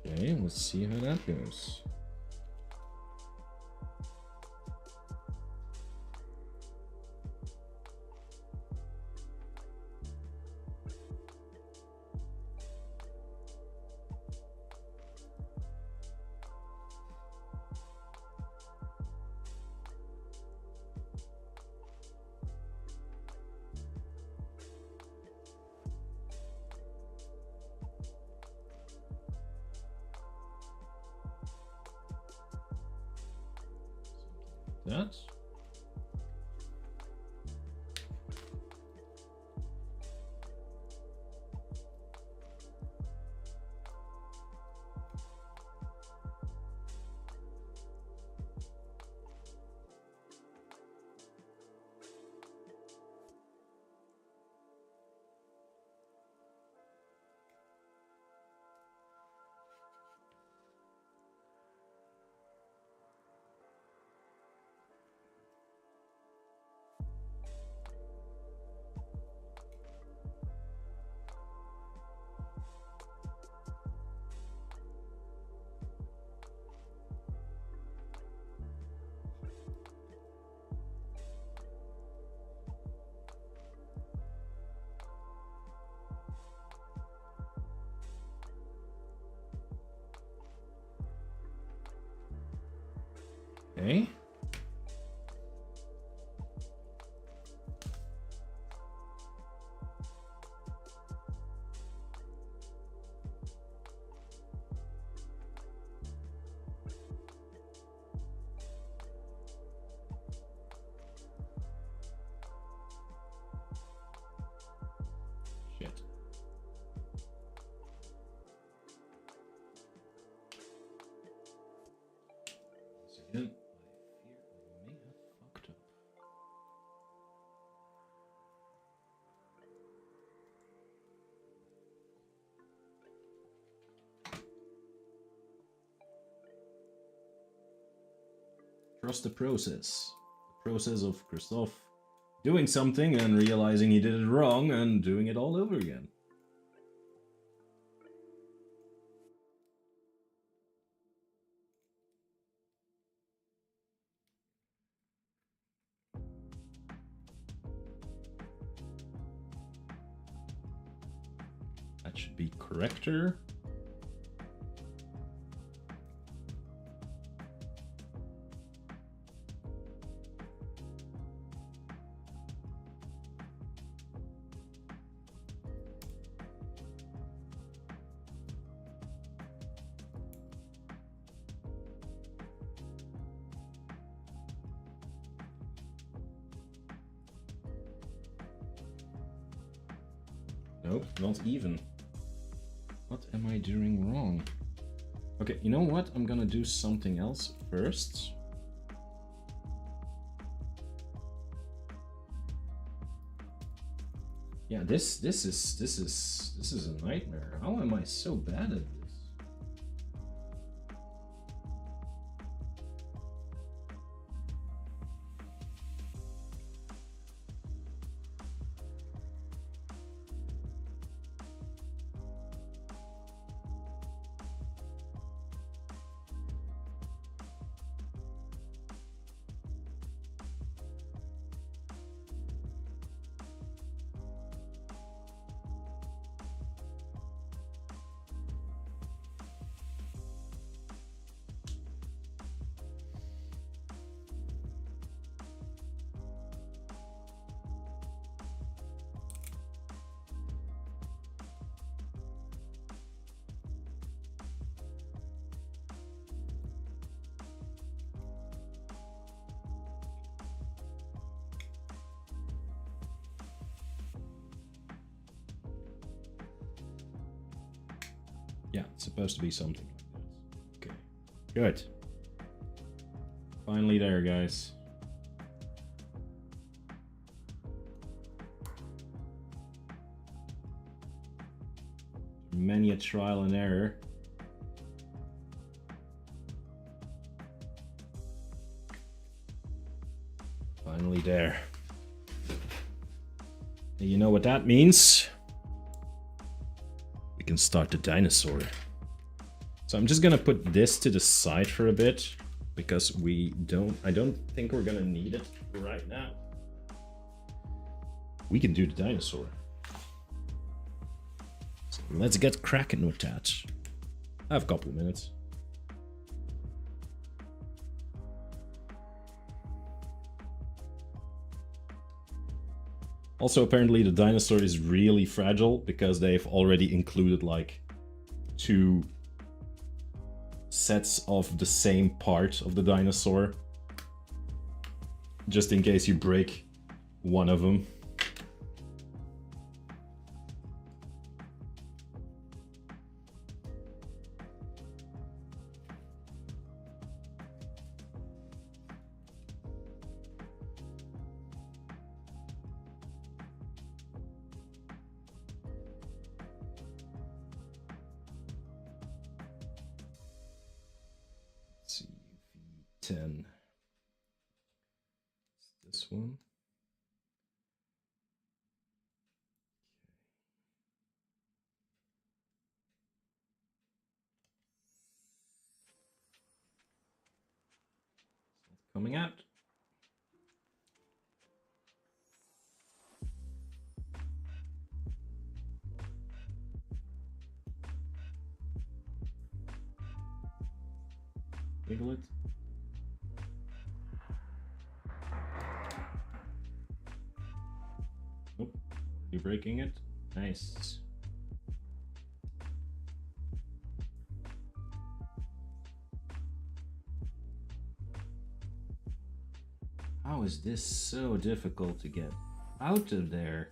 Okay, let's see how that goes. That. Okay. Shit. Once again, Trust the process. The process of Christoph doing something and realizing he did it wrong and doing it all over again. That should be corrector. Nope, not even. What am I doing wrong? Okay, you know what? I'm gonna do something else first. Yeah, this is a nightmare. How am I so bad at this? Yeah, it's supposed to be something like this. Okay, good. Finally there, guys. Many a trial and error. Finally there. You know what that means? We can start the dinosaur. So I'm just gonna put this to the side for a bit because I don't think we're gonna need it right now. We can do the dinosaur. So let's get cracking with that. I have a couple of minutes. Also, apparently the dinosaur is really fragile because they've already included like 2 sets of the same part of the dinosaur. Just in case you break one of them. V10. This one. Coming out. Wiggle it. Oh, you're breaking it. Nice. How is this so difficult to get out of there?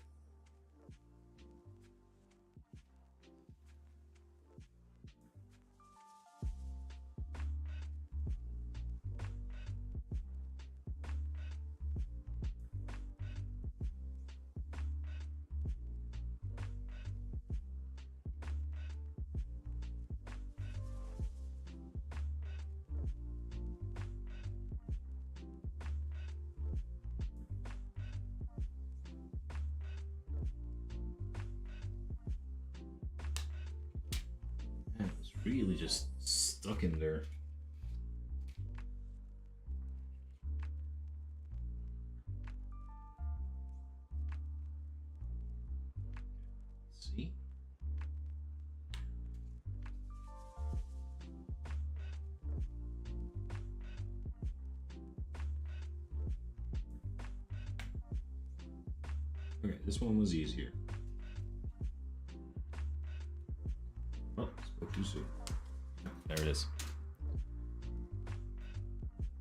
really just stuck in there. See? Okay, this one was easier. Oh, spoke too soon. There it is.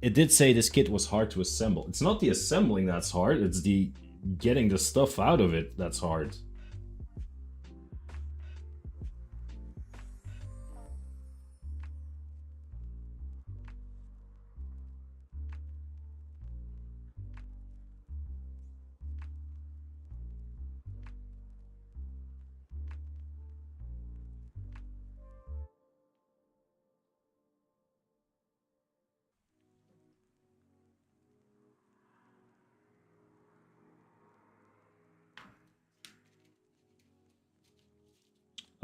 It did say this kit was hard to assemble. It's not the assembling that's hard, it's the getting the stuff out of it that's hard.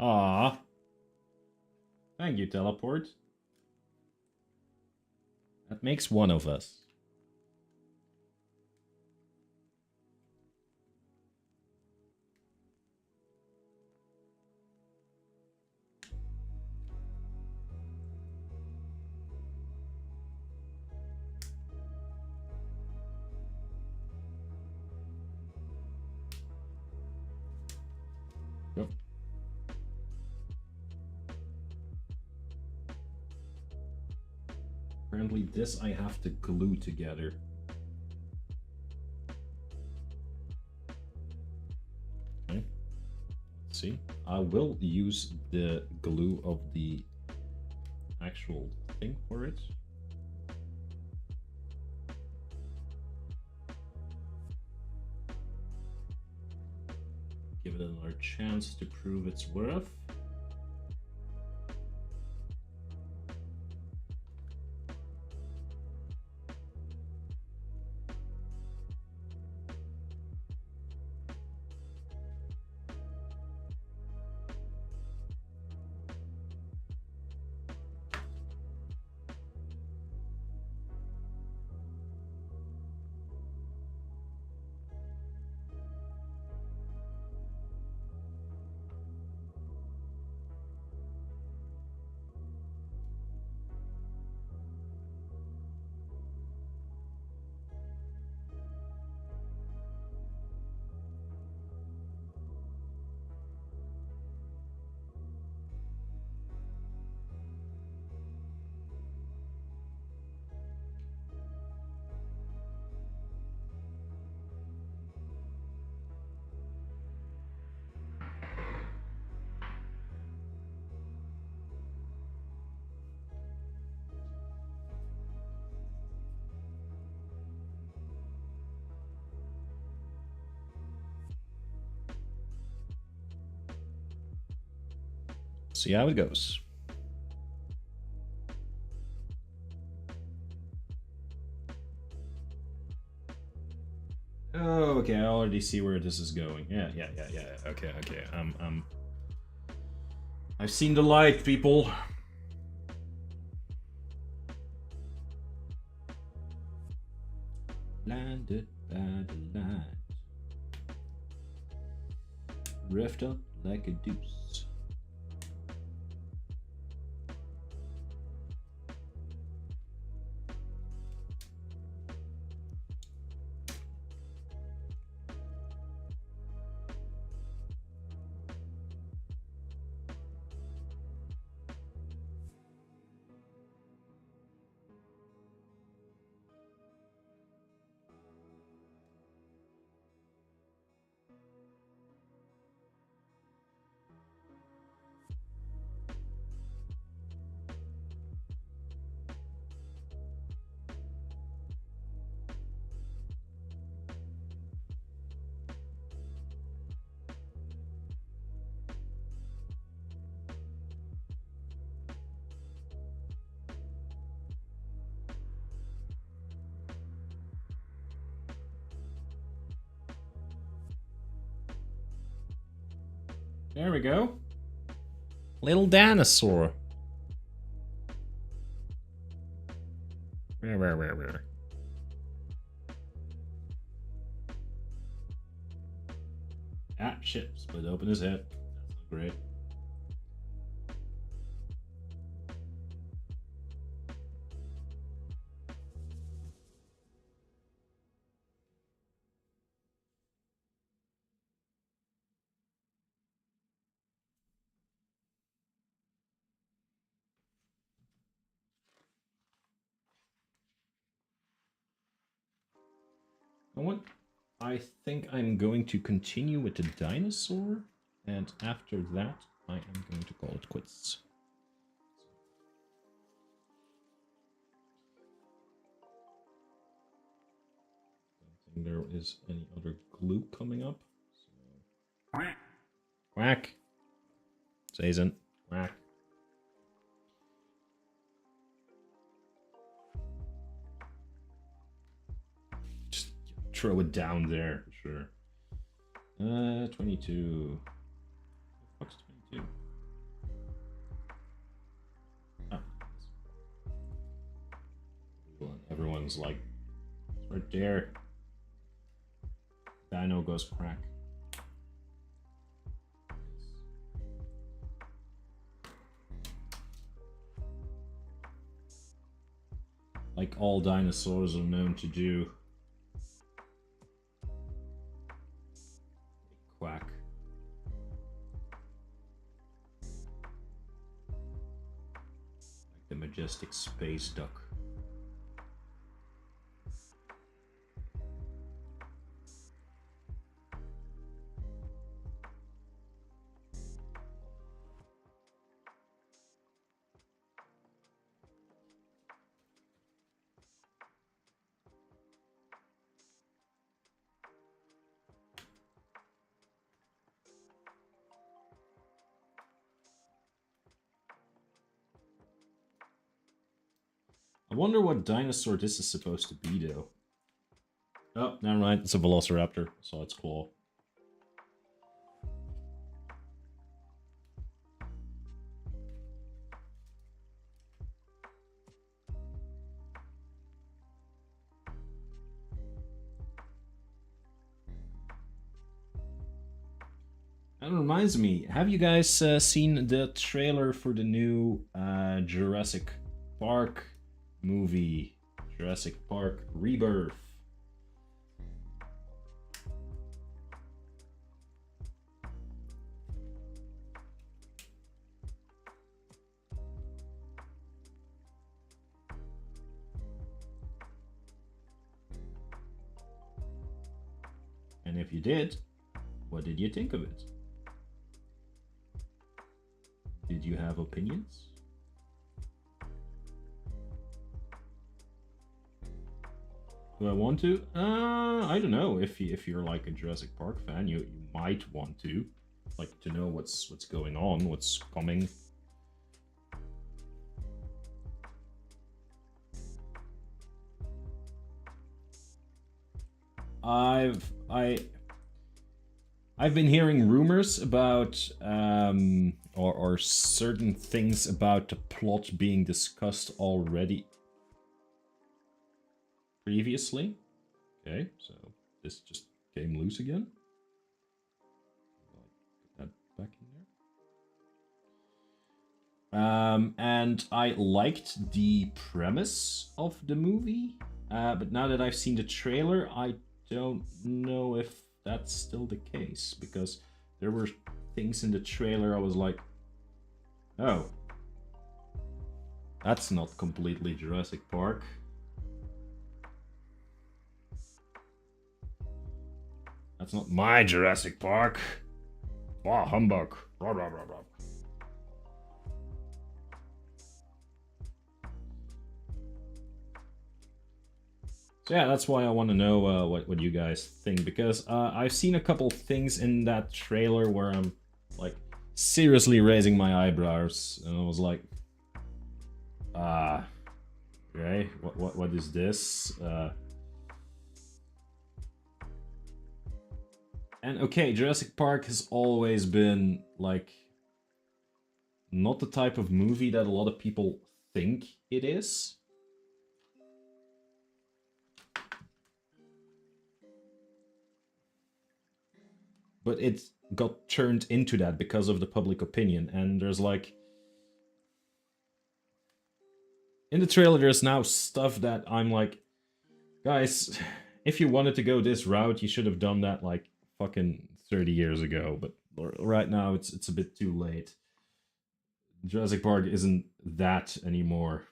Ah, thank you, teleport. That makes one of us. Yep. Apparently this I have to glue together. Okay. Let's see. I will use the glue of the actual thing for it. Give it another chance to prove its worth. See how it goes. Oh, okay, I already see where this is going. Yeah. Okay. I've seen the light, people. Blinded by the light. Rift up like a deuce. There we go. Little dinosaur. Ah, shit. Split open his head. That's not great. I think I'm going to continue with the dinosaur, and after that, I am going to call it quits. Don't think there is any other glue coming up. So... Quack! Season. Quack. Just throw it down there, sure. 22. What the fuck's 22? Ah. Everyone's like, it's right there. Dino goes crack. Like all dinosaurs are known to do. Quack. Like the majestic space duck. I wonder what dinosaur this is supposed to be, though. Oh, never mind. It's a velociraptor. Saw its claw. That reminds me. Have you guys seen the trailer for the new Jurassic Park movie? Jurassic Park Rebirth. And if you did, what did you think of it? Did you have opinions? Do I want to? I don't know. If you're like a Jurassic Park fan, you might want to, like, to know what's going on, what's coming. I've been hearing rumors about or certain things about the plot being discussed already previously. Okay, so this just came loose again. Put that back in there. And I liked the premise of the movie, but now that I've seen the trailer, I don't know if that's still the case, because there were things in the trailer I was like, oh, that's not completely Jurassic Park. That's not my Jurassic Park. Wow, humbug. Blah, blah, blah, blah. So yeah, that's why I want to know what you guys think, because I've seen a couple things in that trailer where I'm like seriously raising my eyebrows, and I was like, okay, what is this? And okay, Jurassic Park has always been like not the type of movie that a lot of people think it is. but it got turned into that because of the public opinion. And there's like, in the trailer, there's now stuff that I'm like, guys, if you wanted to go this route, you should have done that like fucking 30 years ago. But right now, it's a bit too late. Jurassic Park isn't that anymore.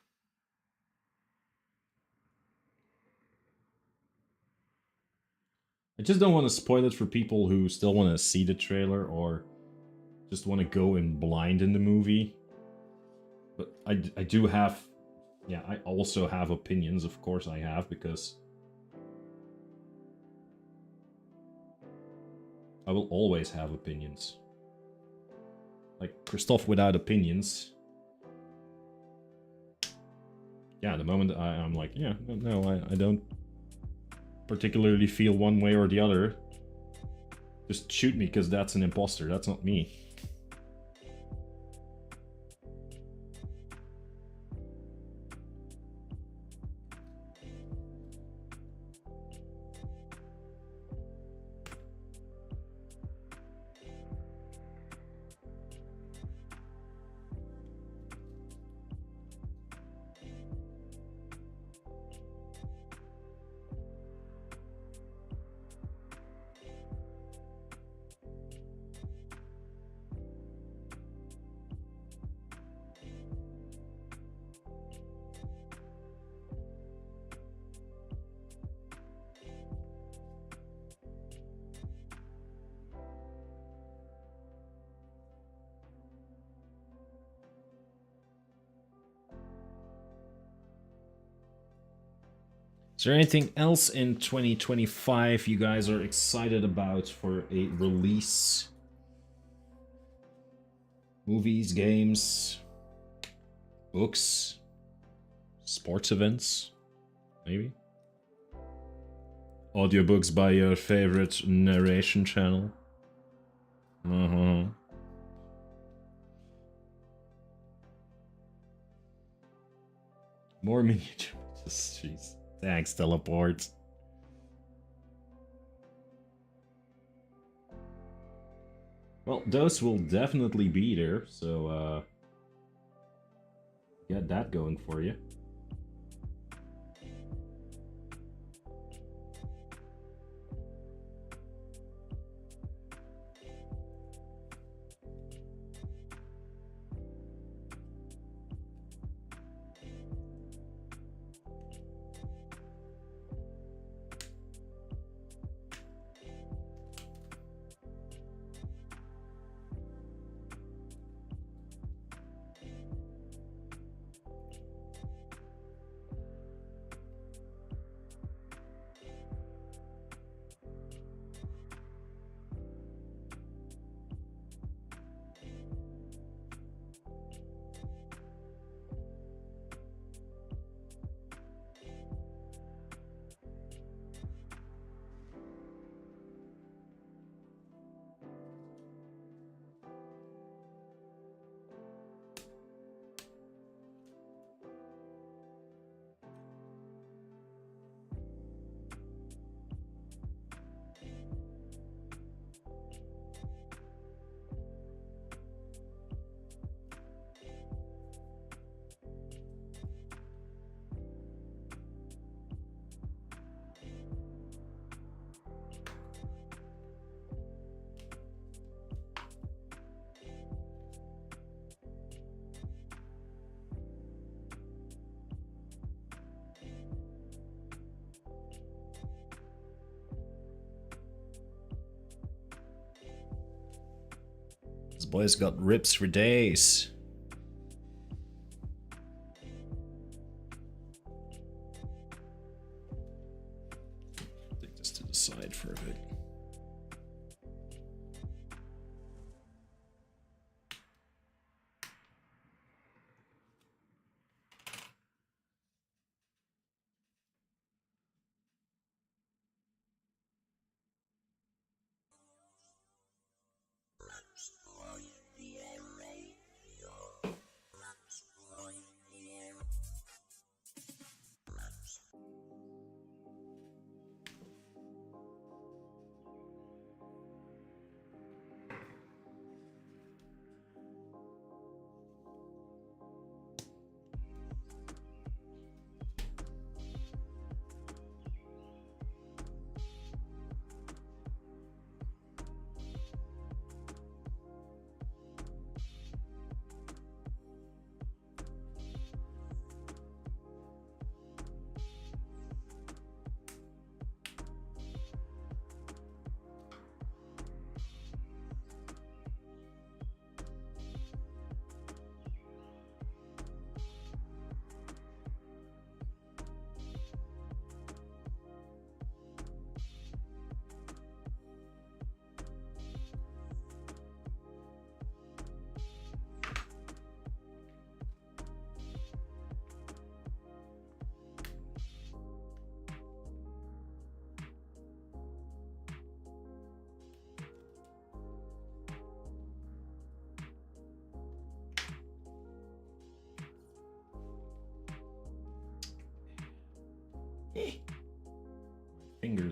I just don't want to spoil it for people who still want to see the trailer or just want to go in blind in the movie. But I do have, yeah, I also have opinions, of course I have, because I will always have opinions. Like Christoph without opinions. Yeah, the moment I'm like, yeah, no, I don't particularly feel one way or the other. Just shoot me, because that's an imposter, that's not me. Is there anything else in 2025 you guys are excited about for a release? Movies, games, books, sports events, maybe? Audiobooks by your favorite narration channel? Uh-huh. More miniature. Jeez. Thanks, teleport. Well, those will definitely be there, so get that going for you. This boy's got ribs for days. Take this to the side for a bit.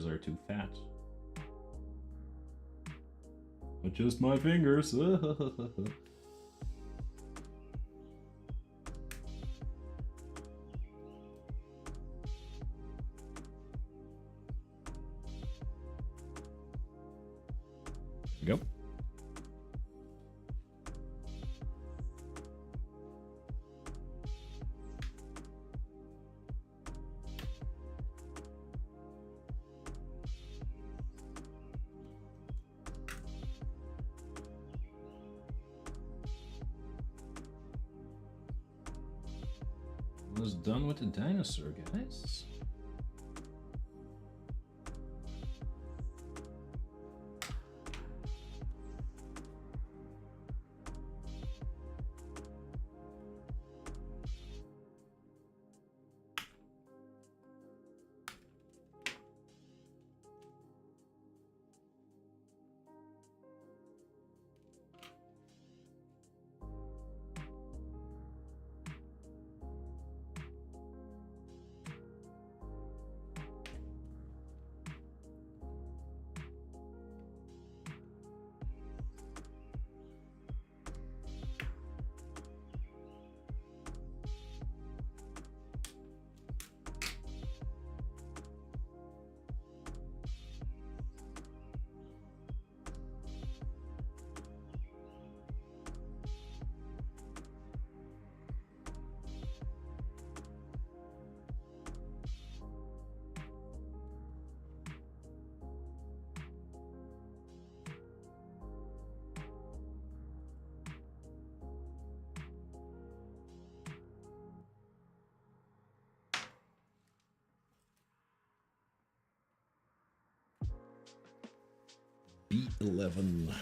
fingers are too fat. But just my fingers. Go. Almost done with the dinosaur, guys. B11.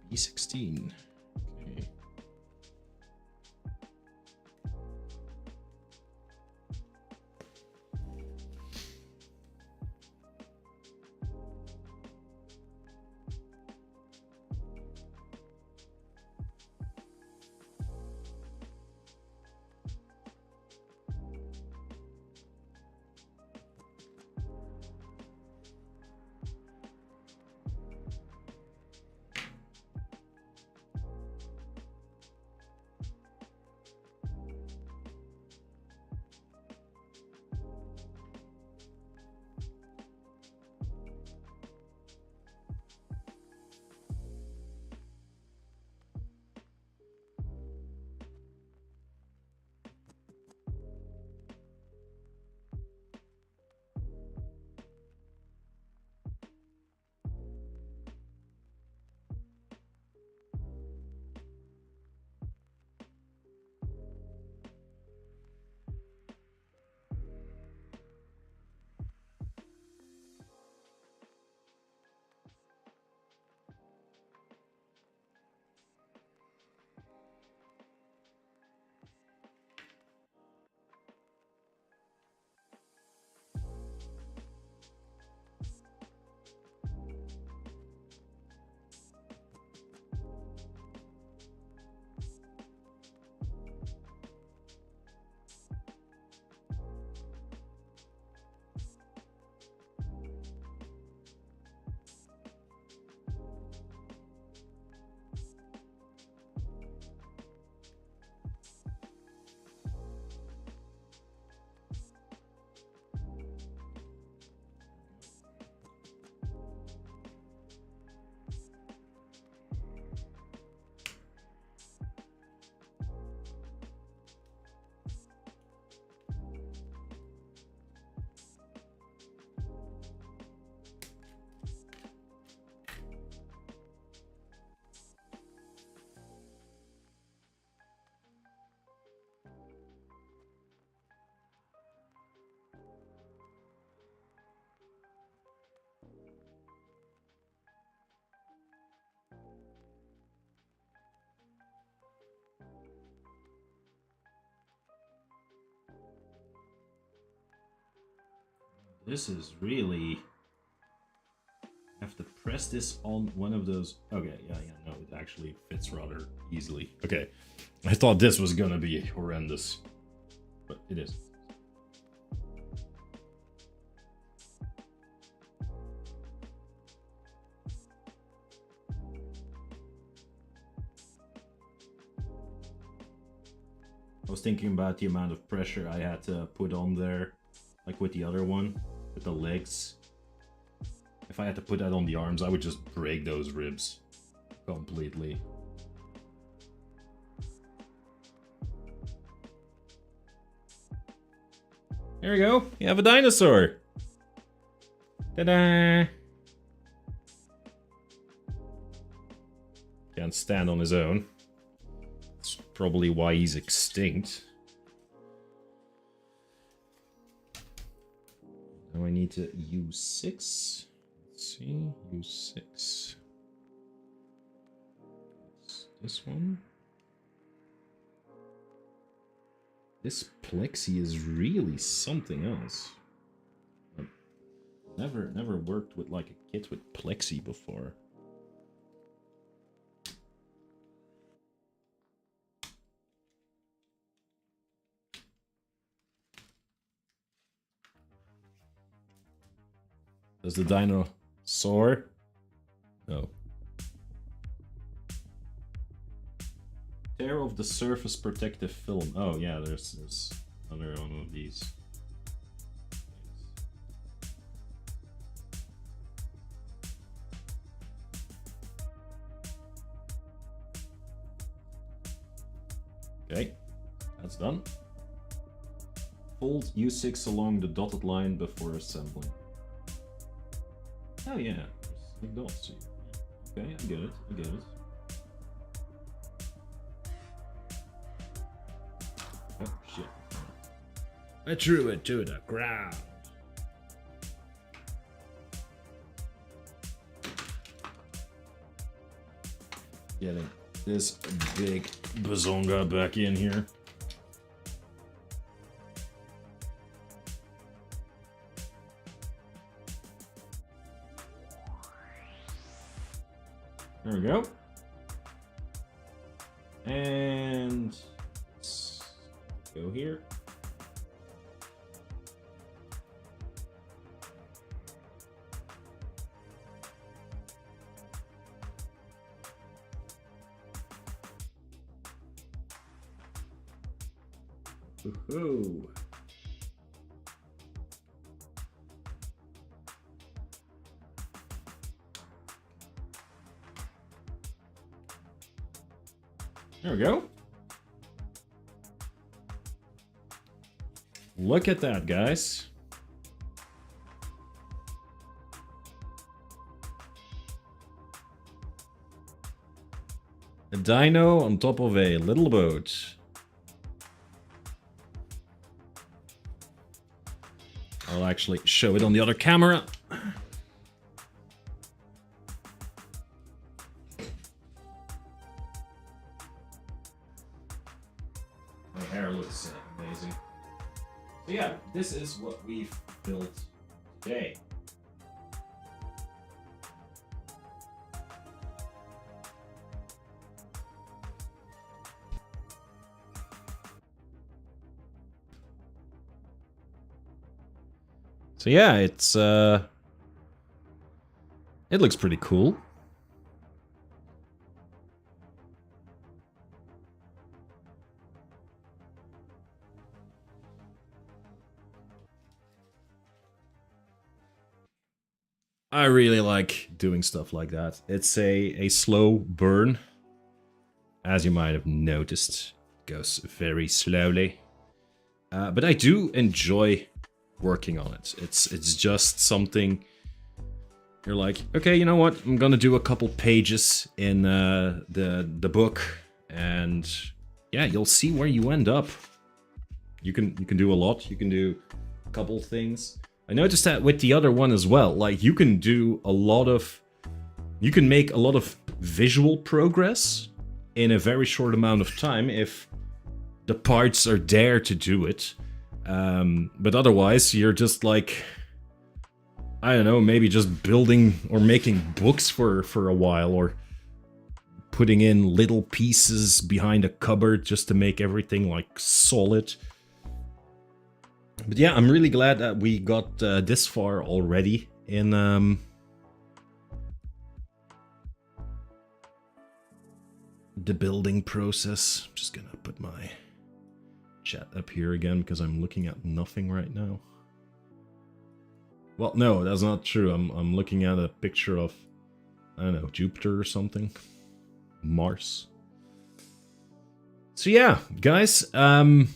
B16. Okay. This is really... I have to press this on one of those... Okay, yeah, no, it actually fits rather easily. Okay, I thought this was gonna be horrendous, but it is. I was thinking about the amount of pressure I had to put on there, like with the other one, with the legs. If I had to put that on the arms, I would just break those ribs completely. There we go, you have a dinosaur! Ta-da! Can't stand on his own. That's probably why he's extinct. Now I need to use 6. Let's see, use 6. This one. This plexi is really something else. I've never worked with like a kit with plexi before. Does the dinosaur? No. Tear of the surface protective film. Oh yeah, there's another one of these. Okay, that's done. Fold U6 along the dotted line before assembling. Oh yeah, there's like dots here. Okay, I get it, I get it. Oh shit. I threw it to the ground. Getting this big bazonga back in here. There we go. And let's go here. Woohoo! There we go. Look at that, guys. A dino on top of a little boat. I'll actually show it on the other camera. My hair looks amazing. So yeah, this is what we've built today. So yeah, it's it looks pretty cool. I really like doing stuff like that. It's a slow burn. As you might have noticed, it goes very slowly. But I do enjoy working on it. It's just something you're like, okay, you know what? I'm gonna do a couple pages in the book, and yeah, you'll see where you end up. You can do a lot. You can do a couple things. I noticed that with the other one as well. Like, you can do a lot of... You can make a lot of visual progress in a very short amount of time if the parts are there to do it. But otherwise, you're just like... I don't know, maybe just building or making books for a while, or putting in little pieces behind a cupboard just to make everything like solid. But yeah, I'm really glad that we got this far already in the building process. I'm just gonna put my chat up here again because I'm looking at nothing right now. Well, no, that's not true. I'm looking at a picture of, I don't know, Jupiter or something. Mars. So yeah, guys, already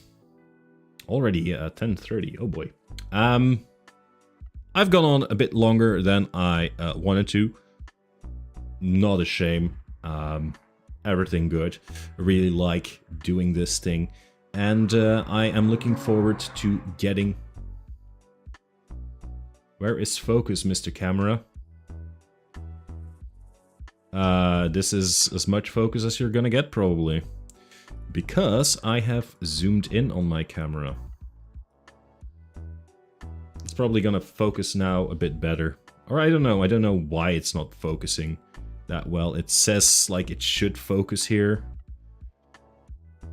10:30. Oh boy. I've gone on a bit longer than I wanted to. Not a shame. Everything good. I really like doing this thing, and I am looking forward to getting... Where is focus, Mr. Camera? This is as much focus as you're gonna get, probably. Because I have zoomed in on my camera. It's probably gonna focus now a bit better. Or I don't know why it's not focusing that well. It says like it should focus here.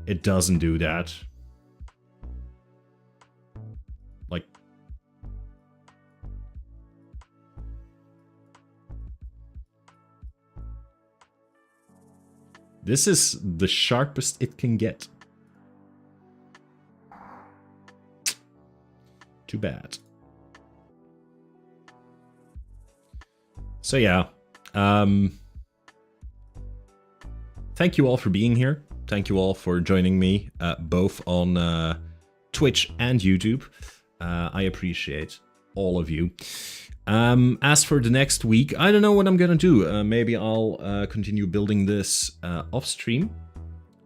It doesn't do that. Like... This is the sharpest it can get. Too bad. So yeah, thank you all for being here. Thank you all for joining me, both on Twitch and YouTube. I appreciate all of you. As for the next week, I don't know what I'm gonna do. Maybe I'll continue building this off stream,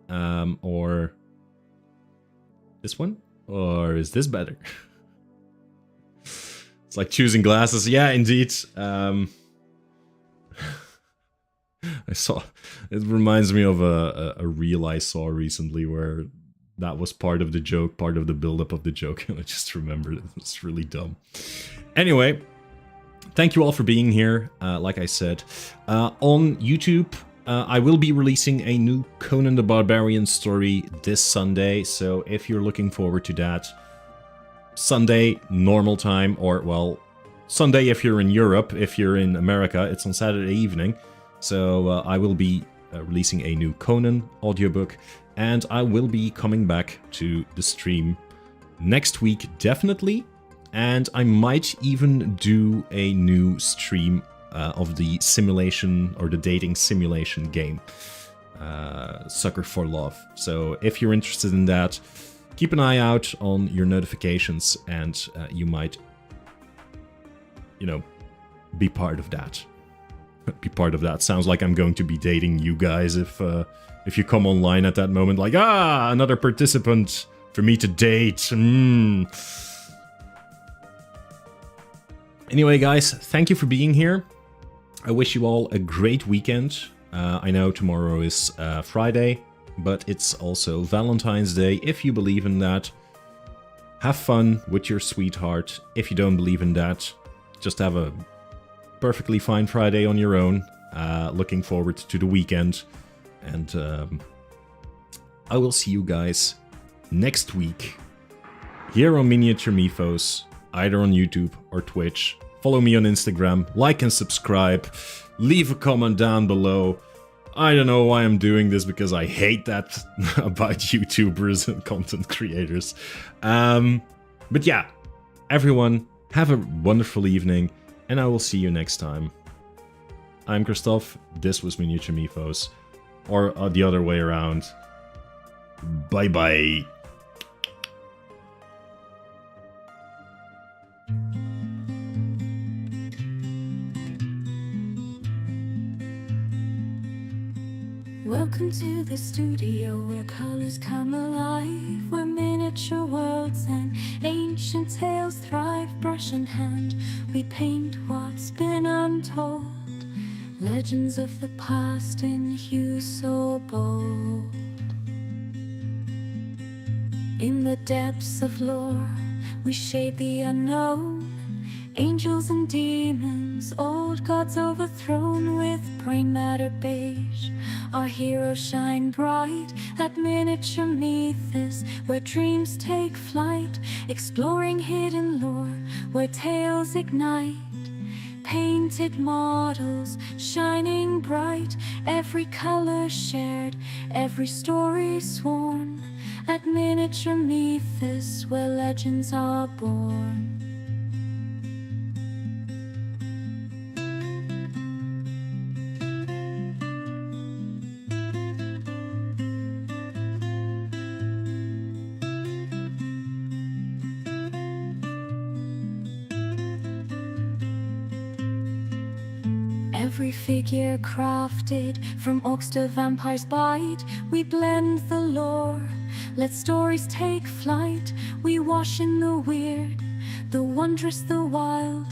or this one, or is this better? It's like choosing glasses. Yeah, indeed. I saw. It reminds me of a reel I saw recently where that was part of the joke, part of the build-up of the joke, and I just remembered it. It's really dumb. Anyway. Thank you all for being here. Like I said, on YouTube, I will be releasing a new Conan the Barbarian story this Sunday. So if you're looking forward to that, Sunday, normal time, or well, Sunday if you're in Europe. If you're in America, it's on Saturday evening. So I will be releasing a new Conan audiobook, and I will be coming back to the stream next week, definitely. And I might even do a new stream of the simulation or the dating simulation game, Sucker for Love. So if you're interested in that, keep an eye out on your notifications, and you might, you know, be part of that. Be part of that. Sounds like I'm going to be dating you guys if you come online at that moment, like, another participant for me to date. Anyway, guys, thank you for being here. I wish you all a great weekend. I know tomorrow is Friday, but it's also Valentine's Day, if you believe in that. Have fun with your sweetheart. If you don't believe in that, just have a perfectly fine Friday on your own. Looking forward to the weekend. And I will see you guys next week here on Miniature Mythos, either on YouTube or Twitch. Follow me on Instagram, like and subscribe, leave a comment down below. I don't know why I'm doing this, because I hate that about YouTubers and content creators. But yeah, everyone, have a wonderful evening, and I will see you next time. I'm Christoph, this was Miniature Mythos, or the other way around. Bye bye. Welcome to the studio where colors come alive, where miniature worlds and ancient tales thrive. Brush in hand, we paint what's been untold, legends of the past in hues so bold. In the depths of lore, we shape the unknown, Angels and demons, old gods overthrown with brain matter beige. Our heroes shine bright at miniature mythos, where dreams take flight, exploring hidden lore, where tales ignite. Painted models, shining bright, every color shared, every story sworn, at miniature mythos, where legends are born. Every figure crafted, from orcs to vampires bite, we blend the lore, let stories take flight. We wash in the weird, the wondrous, the wild,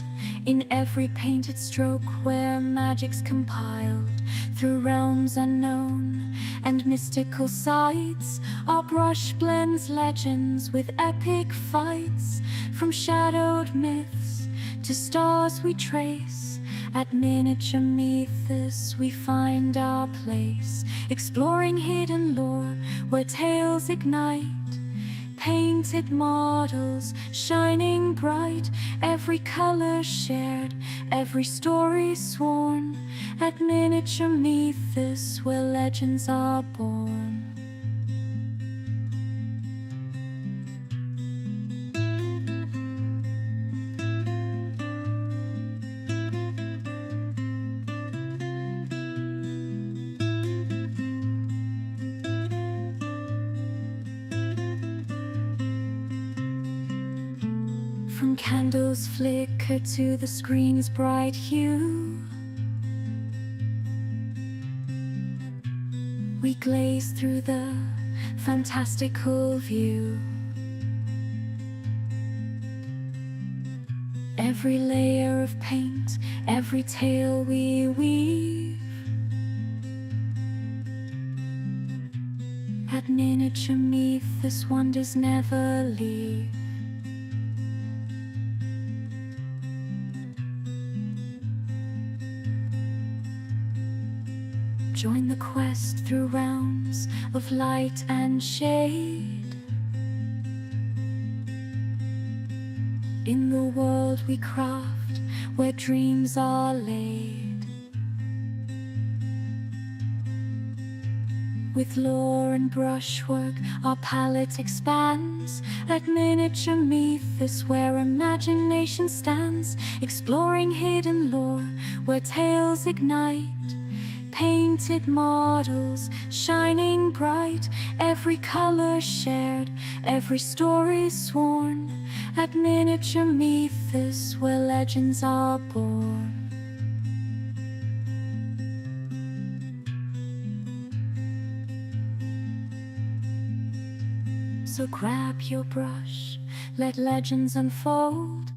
in every painted stroke where magic's compiled. Through realms unknown and mystical sights, our brush blends legends with epic fights. From shadowed myths to stars we trace, at miniature mythos we find our place, exploring hidden lore where tales ignite. Painted models, shining bright, every color shared, every story sworn, at miniature mythos where legends are born. From candles flicker to the screen's bright hue, we glaze through the fantastical view. Every layer of paint, every tale we weave, at miniature mythos wonders never leave. Join the quest through realms of light and shade. In the world we craft, where dreams are laid. With lore and brushwork, our palette expands, at miniature mythos where imagination stands, exploring hidden lore where tales ignite. Painted models, shining bright, every color shared, every story sworn, at miniature mythos where legends are born. So grab your brush, let legends unfold.